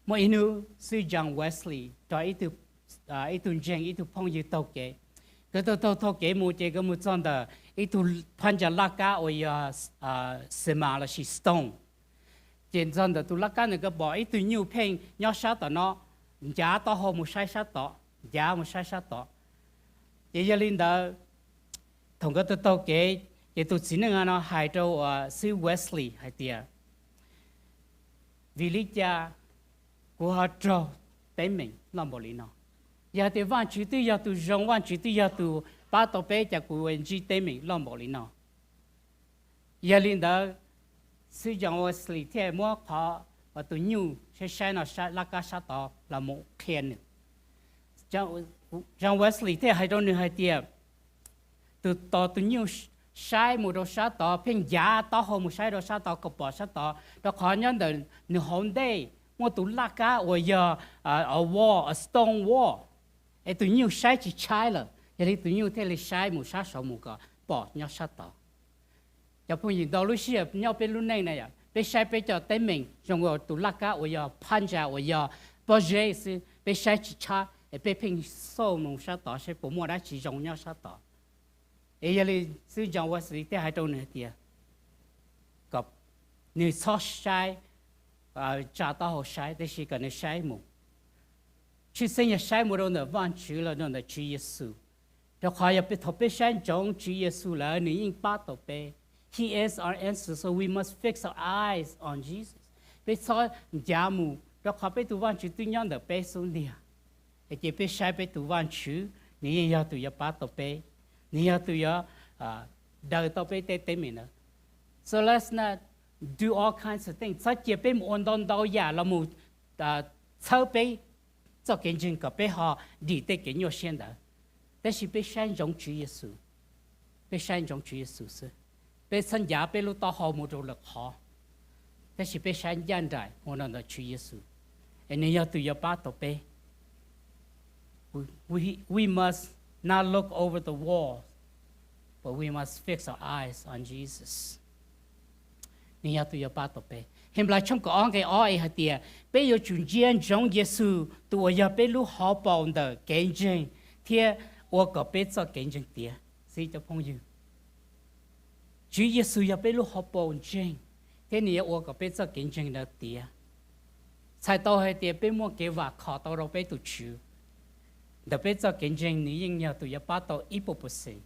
เมื่ออินูซื้อจังเวสลีย์ต่ออีตุนเจงอีตุพงยูโตเกก็ตัวเกมูเจก็มูจอนเดออีตุพันจะลักกะโอยเสมาละชิสตงเจนจอนเดอตุลักกันก็บอกไอ้ตัวนิวเพลงยอดชาต่อเนาะยาต่อหอมุใช้ชาต่อยามุใช้ชาต่อเจลินเดอถงก็ตัวโตเกเจตุสินึงเนาะหายตัวซื้อเวสลีย์หายเตียวิลิจากูหาโจเต็มมิงลำบลีเนาะยาเตวันจุดยาตุจงวันจุดยาตุป้าต่อไปจากกูเอ็นจีเต็มมิงลำบลีเนาะเยลินเดอซื้อจังเวสลีย์ที่มั่วขอว่าตัวนิวใช้เนาะลักกาชาต่อละโมเขียนจังเวสลีย์ที่ให้ตรงนี้ให้เตียตัวนิวใช้หมู่เราชาต่อเพียงยาต่อหอมุใช้เราชาต่อกระป๋อชาต่อเราขอย้อนเดินหนึ่งหอมได้มั่วตัวลักกาว่าอย่าwall stone wall ไอ้ตัวนิวใช้จีใช้เลยอย่างนี้ตัวนิวที่เราใช้หมู่ชาสองหมู่ก็ปอดย้อนชาต่อจะพูดอย่างดอลลูเซียเนี่ยเป็นรุ่นไหนเนี่ยไปใช้ไปจอดเต็มมิงจงว่าตุลักกะว่าอย่าพันจ่าว่าอย่าปอเจสิไปใช้จิชาไปเพ่งโซ่หนุ่มชาต่อใช้ผมว่าได้จีจงเนี่ยชาต่อเอ้ยเลยซื้อจังว่าสิที่ให้ตรงนี้เดียกับนี่ชอบใช้จ่าต่อใช้แต่สิกันนี่ใช้หมู่ชื่อเสียงใช้หมู่เราเนี่ยวันชื่อเราเนี่ยชื่อเยซูแต่ đó khỏi phải thọ bé sáng trong Chúa Giêsu là nữ yên ba tổ bé. He is our answer, so we must fix our eyes on Jesus. Bé so giá mù, đó khỏi bé tu văn Chúa tu nhân được bé xuống địa. Để chỉ bé sai bé tu văn Chúa, nữ yên yêu tu yêu ba tổ bé, nữ yêu tu yêu đời tổ bé tế mình nữa. So let's not do all kinds of things. Sao chỉ bé muốn đón đau ya là mù sau bé cho kiến chứng của bé họ đi tới cái nhiều hiện đó. Đó là bé sáng trong Chúa Giêsu, bé sáng trong Chúa Giêsu sư, bé sinh giá bé lúc đó họ một đồ lực họ, đó là bé sáng hiện đại họ nói Chúa Giêsu, anh ấy tự do bắt đầu bé. We must not look over the wall, but we must fix our eyes on Jesus. Nên tự do bắt đầu bé. Hiện lại trong cái ai hạt tiền, bây giờ chúng dân trong Giêsu, tụi giờ bây lúc họ bảo được kiến chứng, thì我个别做见证的，是就朋友。主耶稣要被路好保证，天你我个别做见证的的，才到系的被莫给话考到了被读书，特别做见证你应要都要把到一步步行，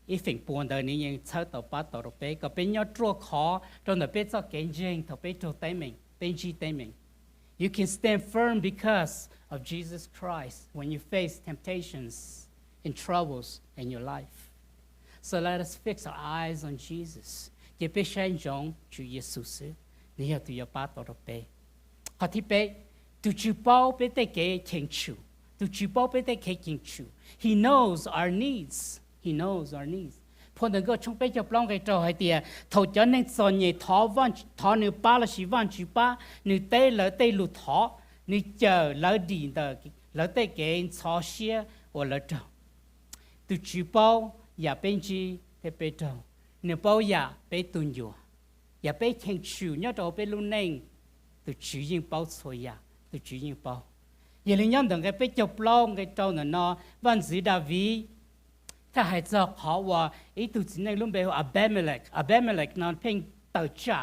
一份半的你应测到把到了被个别要做考，到特别做见证，特别做对面，对知对面。You can stand firm because of Jesus Christ when you face temptations and troubles in your life. So let us fix our eyes on Jesus. Chỉ biết sáng trong Chúa Giêsu sư, nếu tụi yêu bắt đầu bé. Họ thì bé, tụi chú bảo bé tới cái kiến chủ, tụi chú bảo bé tới cái kiến chủ. He knows our needs. He knows our needs. Phần đừng có trong bé cho plong cái trò hay tiệt, thầu cho nên son nhảy thọ nửa ba là chỉ văn chú ba, nửa tây lỡ tây lụt thọ, nửa chờ lỡ đi tờ lỡ tây cái xó xia hoặc lỡ trâu. Từ chú bao ya bên chi thế bé trâu, nửa bao ya bé tuân dùa, ya bé khen chủ nhớ đâu bé luôn nên, từ chú yên bao xôi ya, từ chú yên bao. Giờ linh nhâm đừng cái bé cho plong cái trâu nó văn dữ đa vi.ถ้าให้เจ้าเขาว่าอีตุจินในลุ่มเบลAbimelechนั้นเพ่งเต่าจ่า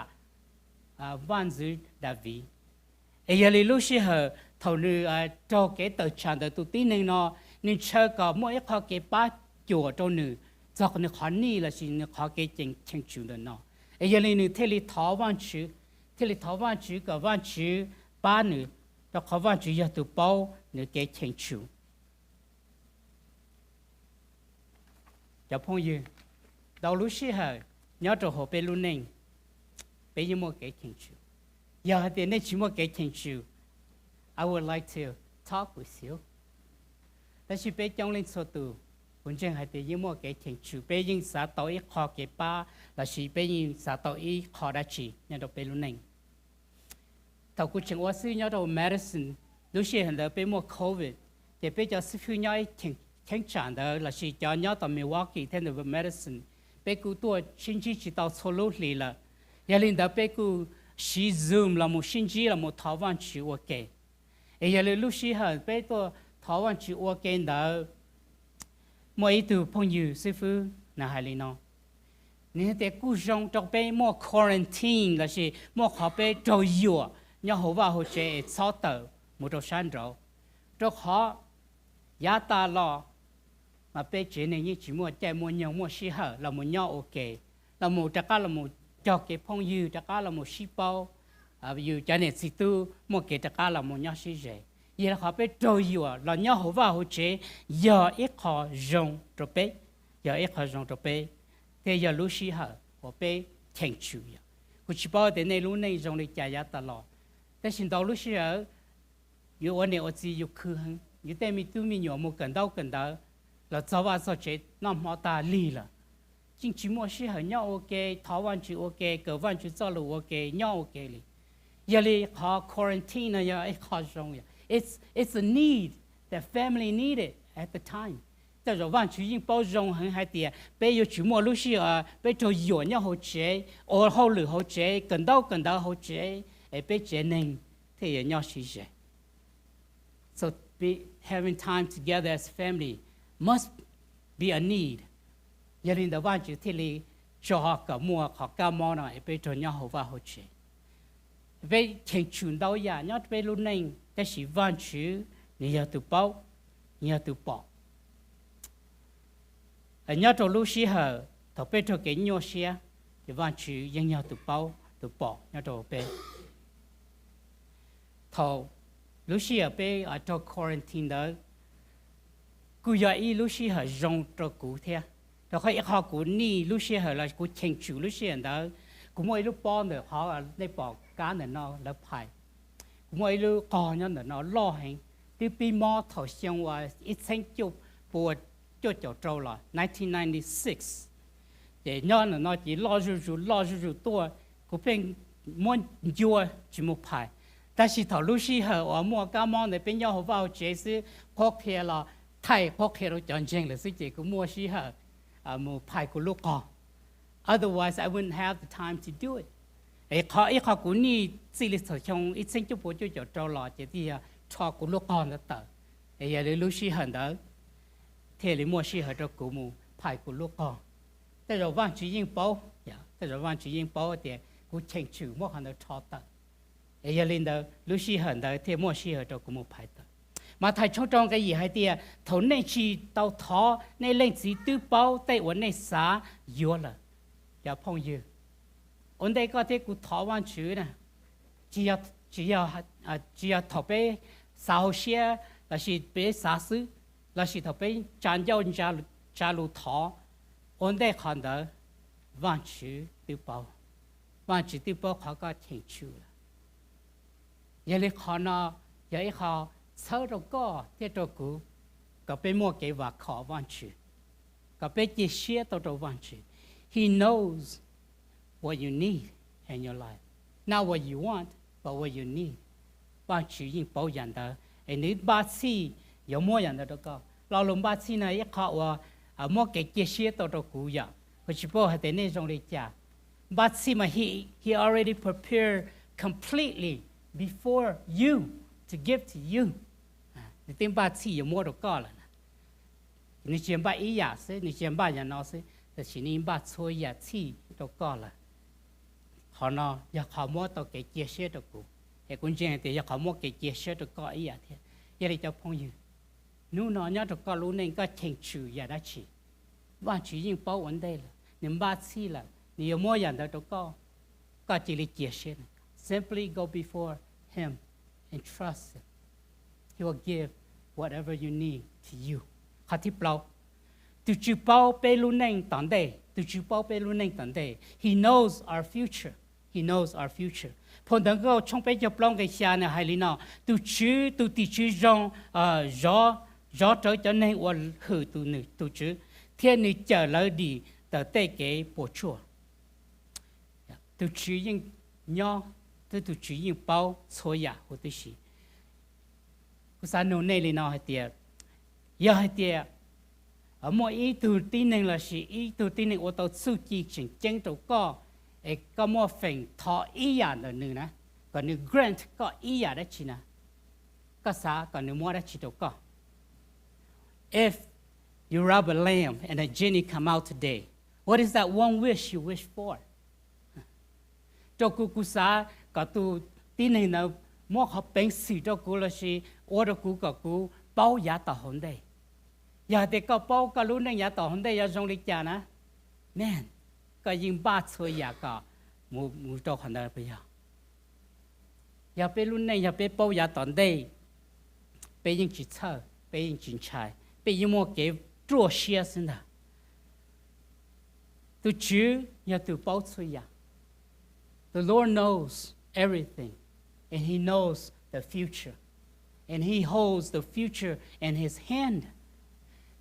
วันจืดาวีเอยลิลูชิเหอเท่านี้เจ้าเกเต่าจ่าแต่ตุตีหนึ่งเนาะนี่เชื่อก็มั่วอีกเขาเก็บป้าจั่วเจ้าหนึ่งเจ้าคนนี้ขอนี่ละสินี่เขาเก็บเจงเชิงชูเนาะเอยลินี่เทลิท้อวันชื่อกับวันชื่อป้าหนึ่งแต่เขาวันชื่อยาตุเป้านี่เก็บเชิงชูcho phong dư đầu lúc xí hở nhớ trò hồ bê luôn nên bê như một cái kiến chịu giờ thì nên chỉ một cái kiến chịu I would like to talk with you đó là bê trong lên số tù本身係啲một cái kiến chịu bê nhưng xã tổ ít khó cái ba là chỉ bê nhưng xã tổ ít khó đã chỉ nhớ trò bê luôn nên thầu cụ trường hóa sư nhớ trò medicine lúc xí hở là bê một COVID thì bê cho sư phu nhớ kháng trạng đó là chỉ cho nhớ tầm Milwaukee thêm được medicine, bé cứ tua sinh chỉ tao solo lì là, giờ lên đó bé cứ sử dụng là một sinh là một thảo văn chữ ok, giờ lên lúc sĩ hở bé tua thảo văn chữ ok đó, mỗi từ phong dư sư phụ là hai linh nó, nên để cứ trong trong bé mua quarantine là chỉ mua họ bé trôi dừa, nhớ hậu vào hậu chế sáu tờ một trâu san rồi, trâu họ giá ta lo mà bé chế này như chỉ mua chạy mua nhiều mua xí hở là một nhau ok là một chắc là một cho cái phong dư chắc là một xí bao dư cho nên xí tu một cái chắc là một nhau xí rẻ vậy là họ bé trôi dừa là nhau hổ vào hổ chế giờ ít họ rong rồi bé giờ ít họ rong rồi bé thì giờ lúc xí hở họ bé thành chủ ya của chỉ bao đến này lúc này rong đi chạy giá ta loแต่สิ่งต่อรู้เชื่ออยู่วันนี้我只有คืออยู่แต่มีตู้มีหยอมกันดาวlà cháu vào sau chế năm họ ta lì là chính chỉ mua sĩ hở nhau ok tháo văn chữ ok cờ văn chữ cho lù ok nhau ok lì giờ lì họ quarantine là giờ họ rong ya it's a need that family needed at the time tại rồi văn chữ những bao rong hơn hai tiền bây giờ chỉ mua lúc xí bây giờ dọn nhau hỗ trợ ở hậu lử hỗ trợ cần đau hỗ trợ bây giờ nên thì nhau sĩ chế so be having time together as family must be a need. Giờ nên đó văn chữ thì li cho họ cả mua họ cả món này bây giờ nhau họ vào họ chế. Về thành chuẩn đâu ya nhau về luôn nên cái sự văn chữ này giờ từ bao, giờ từ bỏ. nhớ trâu lúc xí hở thọ bé trâu cái nhau xía thì văn chữ dân nhau tụ bao tụ bỏ nhớ trâu bé thọ lúc xí hở bé ở trâu quarantine đó cú giờ ý lúc xí hở rong trâu cú thế rồi khi họ cú ni lúc xí hở là cú chèn chủ lúc xí hở đó cú mỗi lúc bỏ nữa họ ở đây bỏ cá nữa nó là phải cú mỗi lúc cò nhau nữa nó lo hành đi bị mò thọ xong và ít sinh chụp buộc cho cháu trâu là 1996 để nhau nữa nó chỉ lo rủ tua cú bên muốn vua chỉ một phải但是头路时候我莫干嘛呢？边要好vào chế是quốc hệ là Thái quốc hệ là chọn chừng là sự chế của mua时候mua phải của lúc con. Otherwise, I wouldn't have the time to do it. Ấy họ cũng ni chỉ là thời trong ít sinh chụp bộ cho cháu trâu lọ chỉ thì cho của lúc con đó tờ. Ấy giờ lúc时候đó thế là mua时候cho của mua phải của lúc con.แต่เราว่างchỉ riêng bao,แต่เราว่างchỉ riêng bao thì cũng chỉnh chữ mua hàng đó cho tờ. Ấy lên đó lúc xí hận đó thì mua xí hận cho cũng một phải đó mà thầy trong cái gì hay thì thầu này chỉ tàu thọ này lên chỉ tư bao tại vấn này xả vô là giờ phong dư vấn đây có thể cụ thọ văn chữ nè chỉ là thọ bé sao xe là chỉ bé xả xứ là chỉ thọ bé chán giao trả lù thọ vấn đây còn đó văn chữ tư bao họ có thành chữ giờ lấy khó nó giờ ấy họ sơ rồi có thế rồi cũ có bên mua cái vật khó văn chữ có bên chia sẻ tao rồi văn chữ he knows what you need in your life not what you want but what you need văn chữยิ่งbảo đảm đó nếu bác sĩ có muaอย่างđó có lao động bác sĩ này họว่าmua cái chia sẻ tao rồi cũ vậy vì chỉ bảo hay thế này trong lịch trả bác sĩ mà he already prepared completely before you to give to you. Thì tên bà chỉ mua được có là nếu chuyện bà ý giả sẽ nếu chuyện bà nhà nó sẽ thì chỉ nên bà thôi giả chỉ được có là họ nó giờ họ mua tàu cái chia sẻ được cũng thì cũng chuyện thì giờ họ mua cái chia sẻ được có ý giả thế giờ thì cho phong yêu nếu nó nhớ được có lúc này có thành chủ giả đã chỉ bà chỉ riêng bảo vấn đề là nếu bà chỉ là nếu mua nhà được có chỉ là chia sẻ simply go before Him and trust Him. He will give whatever you need to you. Hạt tiếp lâu. Từ chữ bao bê lưu nênh tận đây. Từ chữ bao bê lưu nênh tận đây. He knows our future. He knows our future. Phần đằng câu trong bê chụp lòng cái xa này hay lý nào. Từ tỷ chữ rong gió trở cho nên và hử từ chữ. Thiên này trở lại đi tờ tê cái bộ chùa. Từ chữ những nhỏ tôi chủ yếu bao số giả của tôi sĩ, cái sản phẩm này là nào hay tiệt, giờ hay tiệt, ở mỗi ý từ tin này là gì ý từ tin này ô tô suy chỉ chỉnh chân đầu có mỗi phần thọ ý giả là nữa nè, còn nếu grant có ý giả đó chỉ nè, có sao còn nếu mua đó chỉ đầu có. If you rob a lamb and a genie come out today, what is that one wish you wish for? Cho cô sa có tu tin này nào mua học bệnh sĩ cho cô là gì, ở đó cô có cô bao giá tàu hồn đây, giờ thì có bao có lúc này giá tàu hồn đây giờ trong lịch trả nè, man, có những ba thôi giá có mua cho hồn đây bây giờ, giờ bây lúc này giờ bây bao giá tàu đây, bây những chỉ thở, bây những chỉ chạy, bây những mua cái trôi xe xin đó, tu chứ giờ tu bao thôi giá. The Lord knows everything, and He knows the future, and He holds the future in His hand.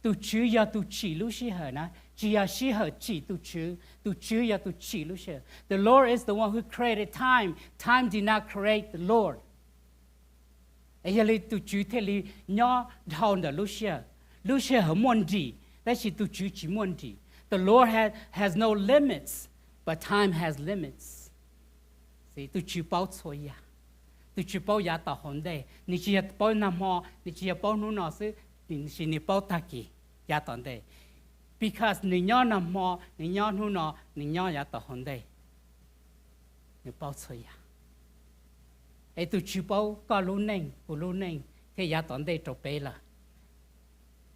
Tu chữ ya tu chỉ lúc xí hở na, chỉ ya xí hở chỉ tu chữ ya tu chỉ lúc xí. The Lord is the one who created time. Time did not create the Lord. Ấy là tu chữ thế li nhỏ thâu đó lúc xí hở muốn gì, đó là tu chữ chỉ muốn gì. The Lord has no limits, but time has limits. Thì tôi chỉ bảo thôi ya, tôi chỉ bảo ya tao hồn đây,你只bảo nam ho,你只bảo nu nó chứ,你bảo ta kỳ ya tao đây, because 你nhỏ nam ho, 你nhỏ nu nó, 你nhỏ ya tao hồn đây, 你bảo thôi ya, ấy tôi chỉ bảo có lu neng, thì ya tao đây trộn bể là,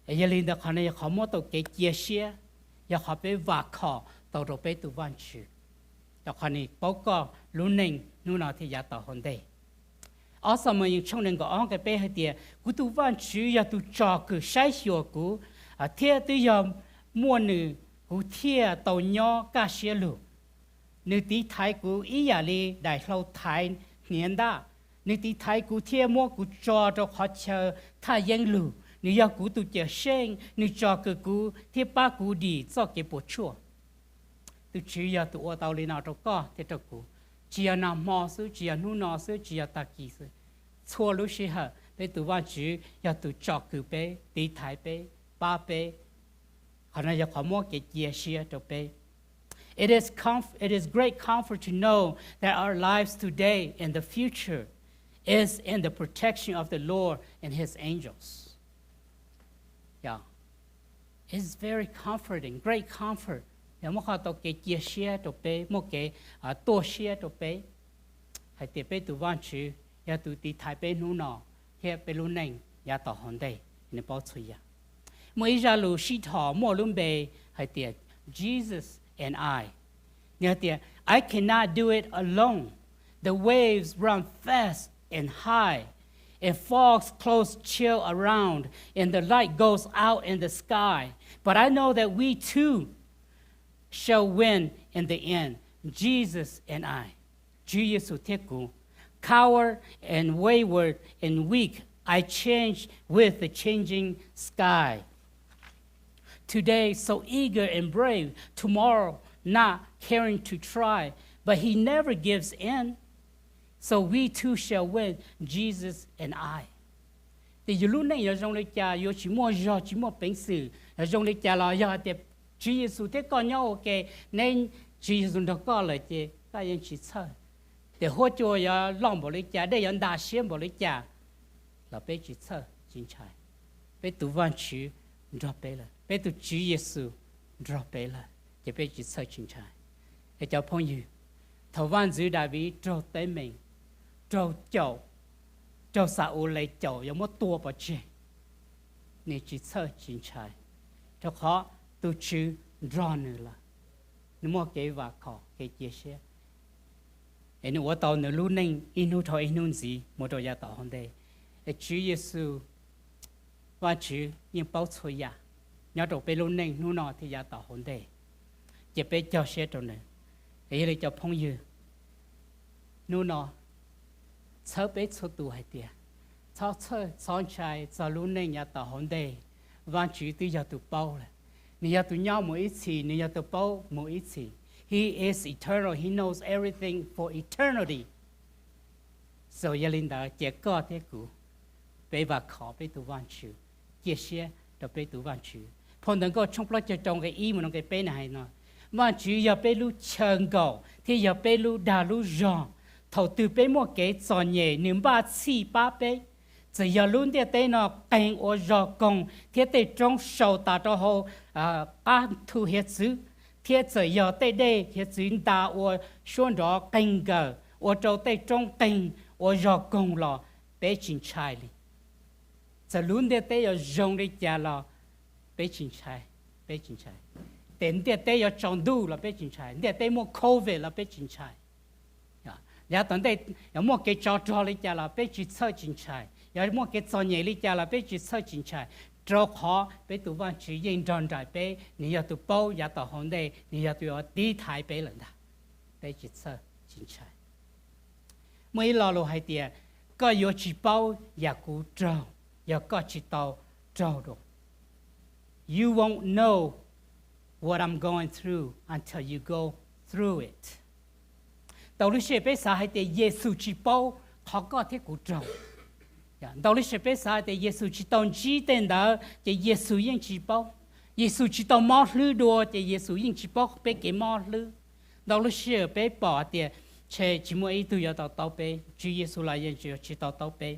ấy giờ linh đó khả năng họ mua tàu cái chia sẻ, ya họ bé và khó tàu đồ bé tụ văn chữ cho họ này bao có luôn nên nu nào thì ya tàu hòn đây ở sau mà những trong nên có ông cái bé hay tiệt cú tụ văn chữ ya tụ trò cứ sai hiểu cú thiệt tự giờ mua nữ cú thiệt tàu nhỏ cả xe lù nữ tí thái cú ý ya li đại lâu thái niên đa nữ tí thái cú thiệt mua cú trò cho họ chờ thái yên lù nữ ya cú tụ chờ sen nữ trò cứ cú thiệt ba cú đi cho cái bộ chua tụ chỉ ya tụ ở tàu li nào cho có thiệt cho cú chỉ là nằm mò sư chỉ là nu nọ sư chỉ là ta kỳ sư chua lúc xí hả bé tụ văn chữ ya tụ trò cứ bé tí thái bé ba bé họ nói ya khó mua cái chia sẻ cho bé. It is great comfort to know that our lives today and the future is in the protection of the Lord and His angels. Yeah, it's very comforting, great comfort. Nếu mà họ tao cái chia sẻ cho bé, một cái tổ sẻ cho bé, hay tiếp bé tụ văn chữ, ya tụ tí thái bé nu nọ, ya bé lu neng, ya tao hòn đây, nên bảo chơi ya. Mỗi gia lu sĩ thọ mỗi luôn bé, hay tiếp Jesus and I. Nhớ tiếp, I cannot do it alone. The waves run fast and high, and fogs close chill around, and the light goes out in the sky. But I know that we too shall win in the end. Jesus and I. Chúa Giêsu thiết cụ. Coward and wayward and weak, I change with the changing sky. Today, so eager and brave. Tomorrow, not caring to try. But He never gives in. So we too shall win, Jesus and I. Thì dù lúc này, trong lịch cha, dù chỉ mua bánh sử, trong lịch cha là do Chúa Giêsu thế con nhau ok, nên Chúa Giêsu nó có lời chứ, các anh chỉ sợ. Để hỗ trợ ya lòng bộ lịch cha, để ya đa xem bộ lịch cha, là bé chỉ sợ chính trái. Bé tụ văn chữ drop bé là, bé tụ Chúa Giêsu drop bé là, để bé chỉ sợ chính trái. Để cho phong yêu, thầu văn chữ đại bị drop tới mình, drop chậu sao lấy chậu,有么多不去，你只sợ chính trái. Cho họ tu chữ rõ nữa là nếu mà cái và khó cái chia sẻ nếu mà tao nữa luôn nên inu thôi inu gì một đôi gia tao hôm đây Chúa Giêsu và chữ nhưng bao nhiêu ya nhớ đồ bé luôn nên nu nọ thì gia tao hôm đây chỉ bé cho sẻ cho nữa ấy là cho phong yêu nu nọ chớ bé cho tu hay tiệt chớ son trai cho luôn nên gia tao hôm đây và chữ từ gia tu bao là Nia tu nhau mỗi ít nia tu bao mỗi ít. He is eternal. He knows everything for eternity. So Yalinda chỉ có thế cũ. Bé và khó bé tu văn chữ, chia sẻ cho bé tu văn chữ. Phong đừng có trong lúc trong cái ý mà nó cái bé này nó. Văn chữ giờ bé lu chân cầu, thì giờ bé lu đà lu rong. Thầu từ bé mua cái tròn nhẹ niệm ba chi ba bé. Giờ giờ luôn thế thế nó cảnh ở gió công thế thế trong sầu ta cho họ ban thu hết sự thế giờ thế đây thế chuyện ta ở xuân đó cảnh gờ ở chỗ thế trong cảnh ở gió công là bé chính trai đi giờ luôn thế thế ở rong đi cha là bé chính trai đến thế thế ở trong đủ là bé chính trai thế thế mua covid là bé chính trai ya tận đây ya mua cái trò đi cha là bé chỉ sợ chính trai giờ mua cái trò nhảy đi cha là bé chỉ sợ chính trái, trò khó bé tụ văn chỉ yên tròn trái bé,你要tụ bao ya tụ hòn đây,你要tụ đi thái bé lần đó, bé chỉ sợ chính trái. Mấy lò lô hay tiệt, có yếu chỉ bao ya cú trâu, ya có chỉ tàu trâu đâu. You won't know what I'm going through until you go through it. Tàu lúc xưa bé sao hay tiệt Giêsu chỉ bao họ có thể cú trâu. Đạo lý sẽ biết sao thì Giêsu chỉ tông chỉ tên đó thì Giêsu yên chỉ bao Giêsu chỉ tông mót lư đua thì Giêsu yên chỉ bao biết cái mót lư đạo lý sẽ biết bỏ thì chỉ muốn ý tôi tao tao biết Chúa Giêsu là yên chỉ tao biết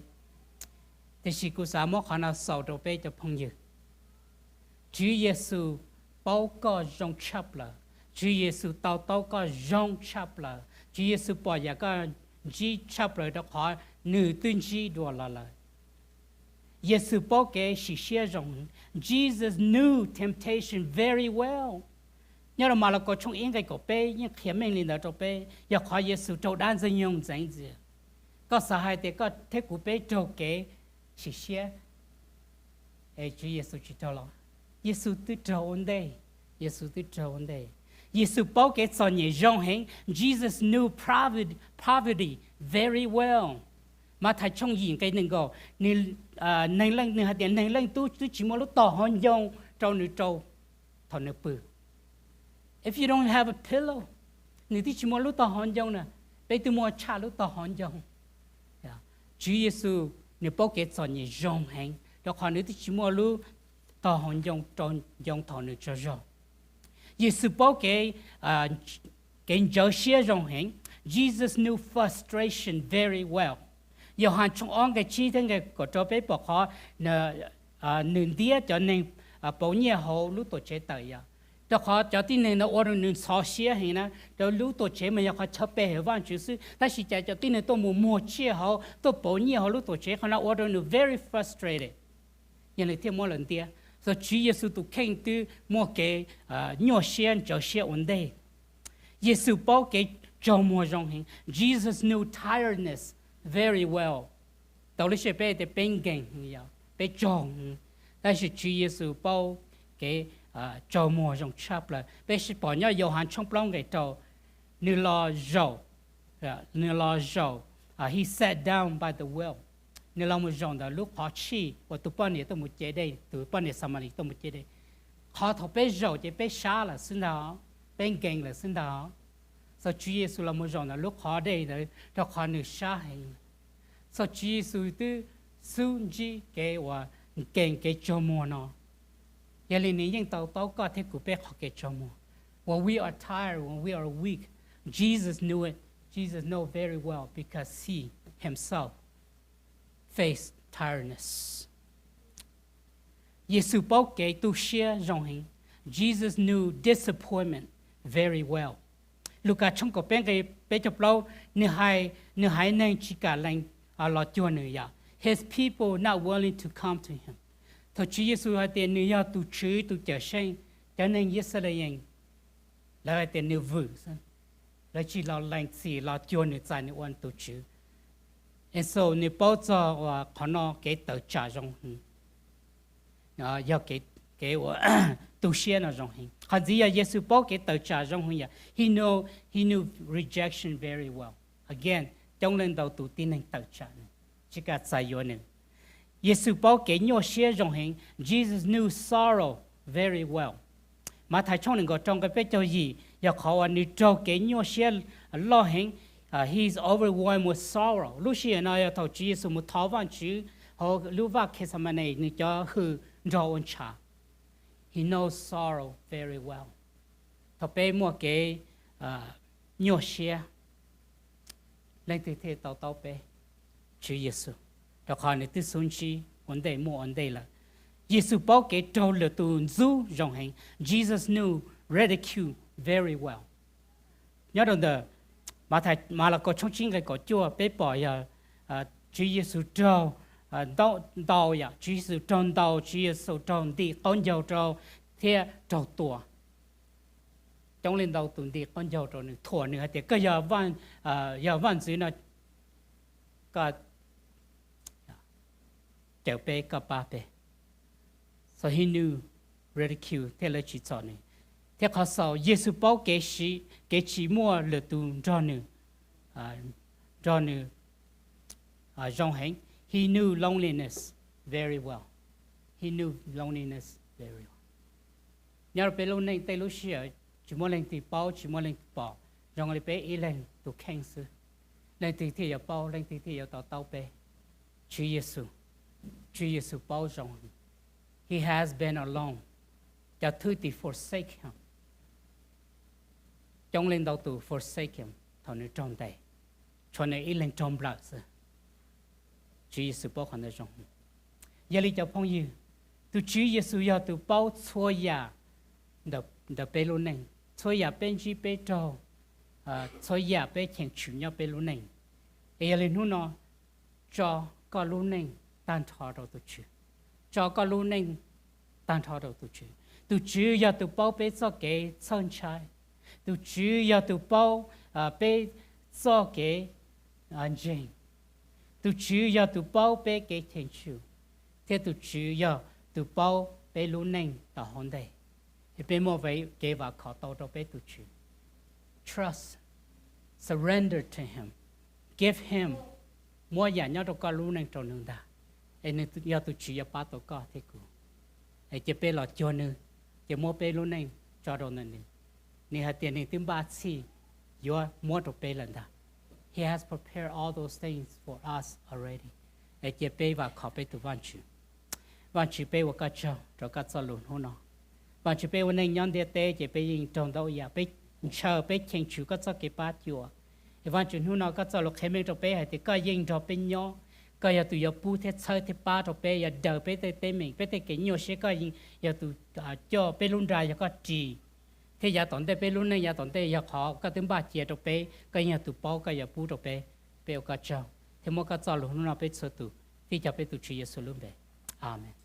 thì chỉ có sao mót khả năng sau đó biết cho phong như Chúa Giêsu bao có rong chắp là Chúa Giêsu tao có rong chắp là Chúa Giêsu bỏ nhà có chỉ chắp lại đó họ nữ tuyên chỉ đùa là Giêsu bảo cái sự share rằng Jesus knew temptation very well. nhớ là mà là có trong yên cái cổ bé nhưng khi mình lên đó trong bé giờ khó Giêsu trâu đan dân nhung dành gì có sợ hai thì có thế cổ bé trâu kế chỉ xe Chúa Giêsu chỉ trâu lo Giêsu tự trâu ổn đây Giêsu tự trâu ổn đây Giêsu bảo cái cho nhẹ rong hẹn Jesus knew poverty very well mà thầy trong nhìn cái nâng gò nên lần hạt tiền nên lần tôi chỉ muốn lúc tỏ hòn dòng trâu nữ trâu thọ nữ bự if you don't have a pillow nếu tôi chỉ muốn lúc tỏ hòn dòng nè bây tôi muốn trả lúc tỏ hòn dòng Chúa Giêsu nếu bảo cái cho nhẹ rong hẹn đó còn nếu tôi chỉ muốn lúc tỏ hòn dòng trâu dòng thọ nữ cho rong Giêsu bảo cái giờ xe rong hẹn Jesus knew frustration very well giờ hàng trong ông cái chi thế cái của cho bé bỏ khó nương đĩa cho nên bảo nhiêu hồ lúc tổ chế tới ya cho khó cho tin nên nó order nương xóa xe hay na cho lúc tổ chế mà khó chấp bé văn chữ sư ta chỉ cho tin nên tôi mua chia hồ tôi bảo nhiêu hồ lúc tổ chế họ nó order nương very frustrated nhưng lại thêm một lần đĩa so Chúa Giêsu tu khen tu mua cái nhỏ xe cho xe ổn định Giêsu bảo cái cho mua rong hình Jesus knew tiredness very well. Tao lấy xe bé để bên gần vậy, bé tròn.但是主耶稣bảo cái cho mua trong chắp là bé sẽ bỏ nhau dầu hàng trong plong cái tàu, như lo dầu, he sat down by the well. Như lo một dòng đó lúc họ chi, và tụi bọn này tụi một chế đây, tụi bọn này Samari tụi một chế đây. Họ thọ bé dầu chứ bé xa là xin đó, bên gần là xin đó. Sau Chúa Giêsu là một dòng là lúc họ đây rồi, cho họ được xa hình. Sau Chúa Giêsu tư xuống chỉ cái và cái cho mua nó. Giờ lên này những tàu có thể cụ bé họ cái cho mua. When we are tired, when we are weak, Jesus knew it. Jesus know very well because he himself faced tiredness. Giêsu bảo cái tu share dòng hình. Jesus knew disappointment very well. Lúc trong cổ bên cái bé chụp lâu nửa hai nên chỉ cả lành lo cho nữa ya his people not willing to come to him thôi Chúa Giêsu hay tiền nữa ya tu chữ tu trở sinh cho nên Israel là tiền nữa vử là chỉ lo lành gì lo cho nữa tại nữa quan tu chữ and so nữa bao giờ và họ nó cái tự trả rong ya cái tu sửa nó rong hình hắn gì ya Giêsu bảo cái tự trả rong hình ya he knew rejection very well again trong lần đầu tu tin nên tự trả chỉ cả sai yo nên Giêsu bảo cái nhỏ xe rong hình Jesus knew sorrow very well mà thầy trong lần trong cái bé cho gì ya họ anh đi cho cái nhỏ xe lo hình he's overwhelmed with sorrow lúc xưa nó ya thầu Giêsu một tháo văn chữ họ lúc vào cái什么này ni cho hư rau ăn chả he knows sorrow very well thầu bé mua cái nhỏ xe lên từ thế tàu bé Chúa Giêsu đó còn này từ xuống chi vấn đề mua vấn đề là Giêsu bảo cái trâu lửa tu du rong hành Jesus knew ridicule very well nhớ đâu đó mà là có trong chính cái có chua bé bỏ ya Chúa Giêsu trâu đau ya Chúa Giêsu trâu đau Chúa Giêsu trâu đi con dâu trâu thế trâu tua trong lên đầu tuần đi con dâu trâu nữa thua nữa thì cái giờ văn gì nó có chèo bé có ba bé so he knew ridicule thế là chỉ cho này thế họ sau Giêsu bảo cái chỉ mua lừa tu cho nữa trong hành he knew loneliness very well he knew loneliness very well nhớ bé lâu nay tay lúc xưa chỉ muốn lên thì bao chỉ muốn lên bỏ trong cái bé ý lên tu cancer lên thì giờ bao lên thì giờ tàu bé Chúa Giêsu bao rộng he has been alone cho thứ thì forsake him trong lên đầu tu forsake him thằng nó trong đây cho nên ý lên trong bạc Chúa Giêsu bao hắn nó rộng giờ đi cho phong yêu tu Chúa Giêsu giờ tu bao xua ya đập bé luôn này xua ya bên chỉ bé trâu xua ya bé chèn chủ nhau bé luôn này giờ lên nó cho có luôn này tan thọ đầu tu chữ cho có luôn nên tan thọ đầu tu chữ tu chữ giờ tu bao bé cho cái chân trái tu chữ giờ tu bao bé cho cái anh tu chữ giờ tu bao bé cái thiên chủ thế tu chữ giờ tu bao bé luôn nên ta hòn đây thì bé mua vậy cái vào khó tao cho bé tu chữ trust surrender to him give him mua nhà nhau cho con luôn nên tròn nương ta nên giờ tu chữ giờ bắt tao có thế cụ ấy chỉ bé là cho nữa chỉ mua bé luôn nên cho đồ nên nè hạt tiền này tìm ba chi your mua đồ bé lần ta he has prepared all those things for us already ấy chỉ bé và khó bé tu văn chữ bé và các cháu cho các cháu luôn hôn nó văn chữ béวันนี้ย้อนเดียเต้chỉ béยิงตรงđóอย่าbé chờ bé chênh chữ các cháu cái bát chùa văn chữ hôn nó các cháu lúc khi mình cho bé hay thì cóยิงcho bé nhỏก็อย่าตัวอย่าปูเทเชอที่ป้าตัวเปอย่าเดินไปเตะเหม่งไปเตะเกี่ยวเชื่อก็ยิงอย่าตัวจ่อไปรุ่นใดอย่าก็จีที่อย่าตอนเตะไปรุ่นนั้นอย่าตอนเตะอย่าขอก็ถึงบ้าเจียตัวเปก็อย่าตัวเป้าก็อย่าปูตัวเปเปเอาก็เจ้าที่มันก็เจ้าหลวงนั่นไปเชื่อตัวที่จะไปตัวชีเยซูลุ่มเบอาเมน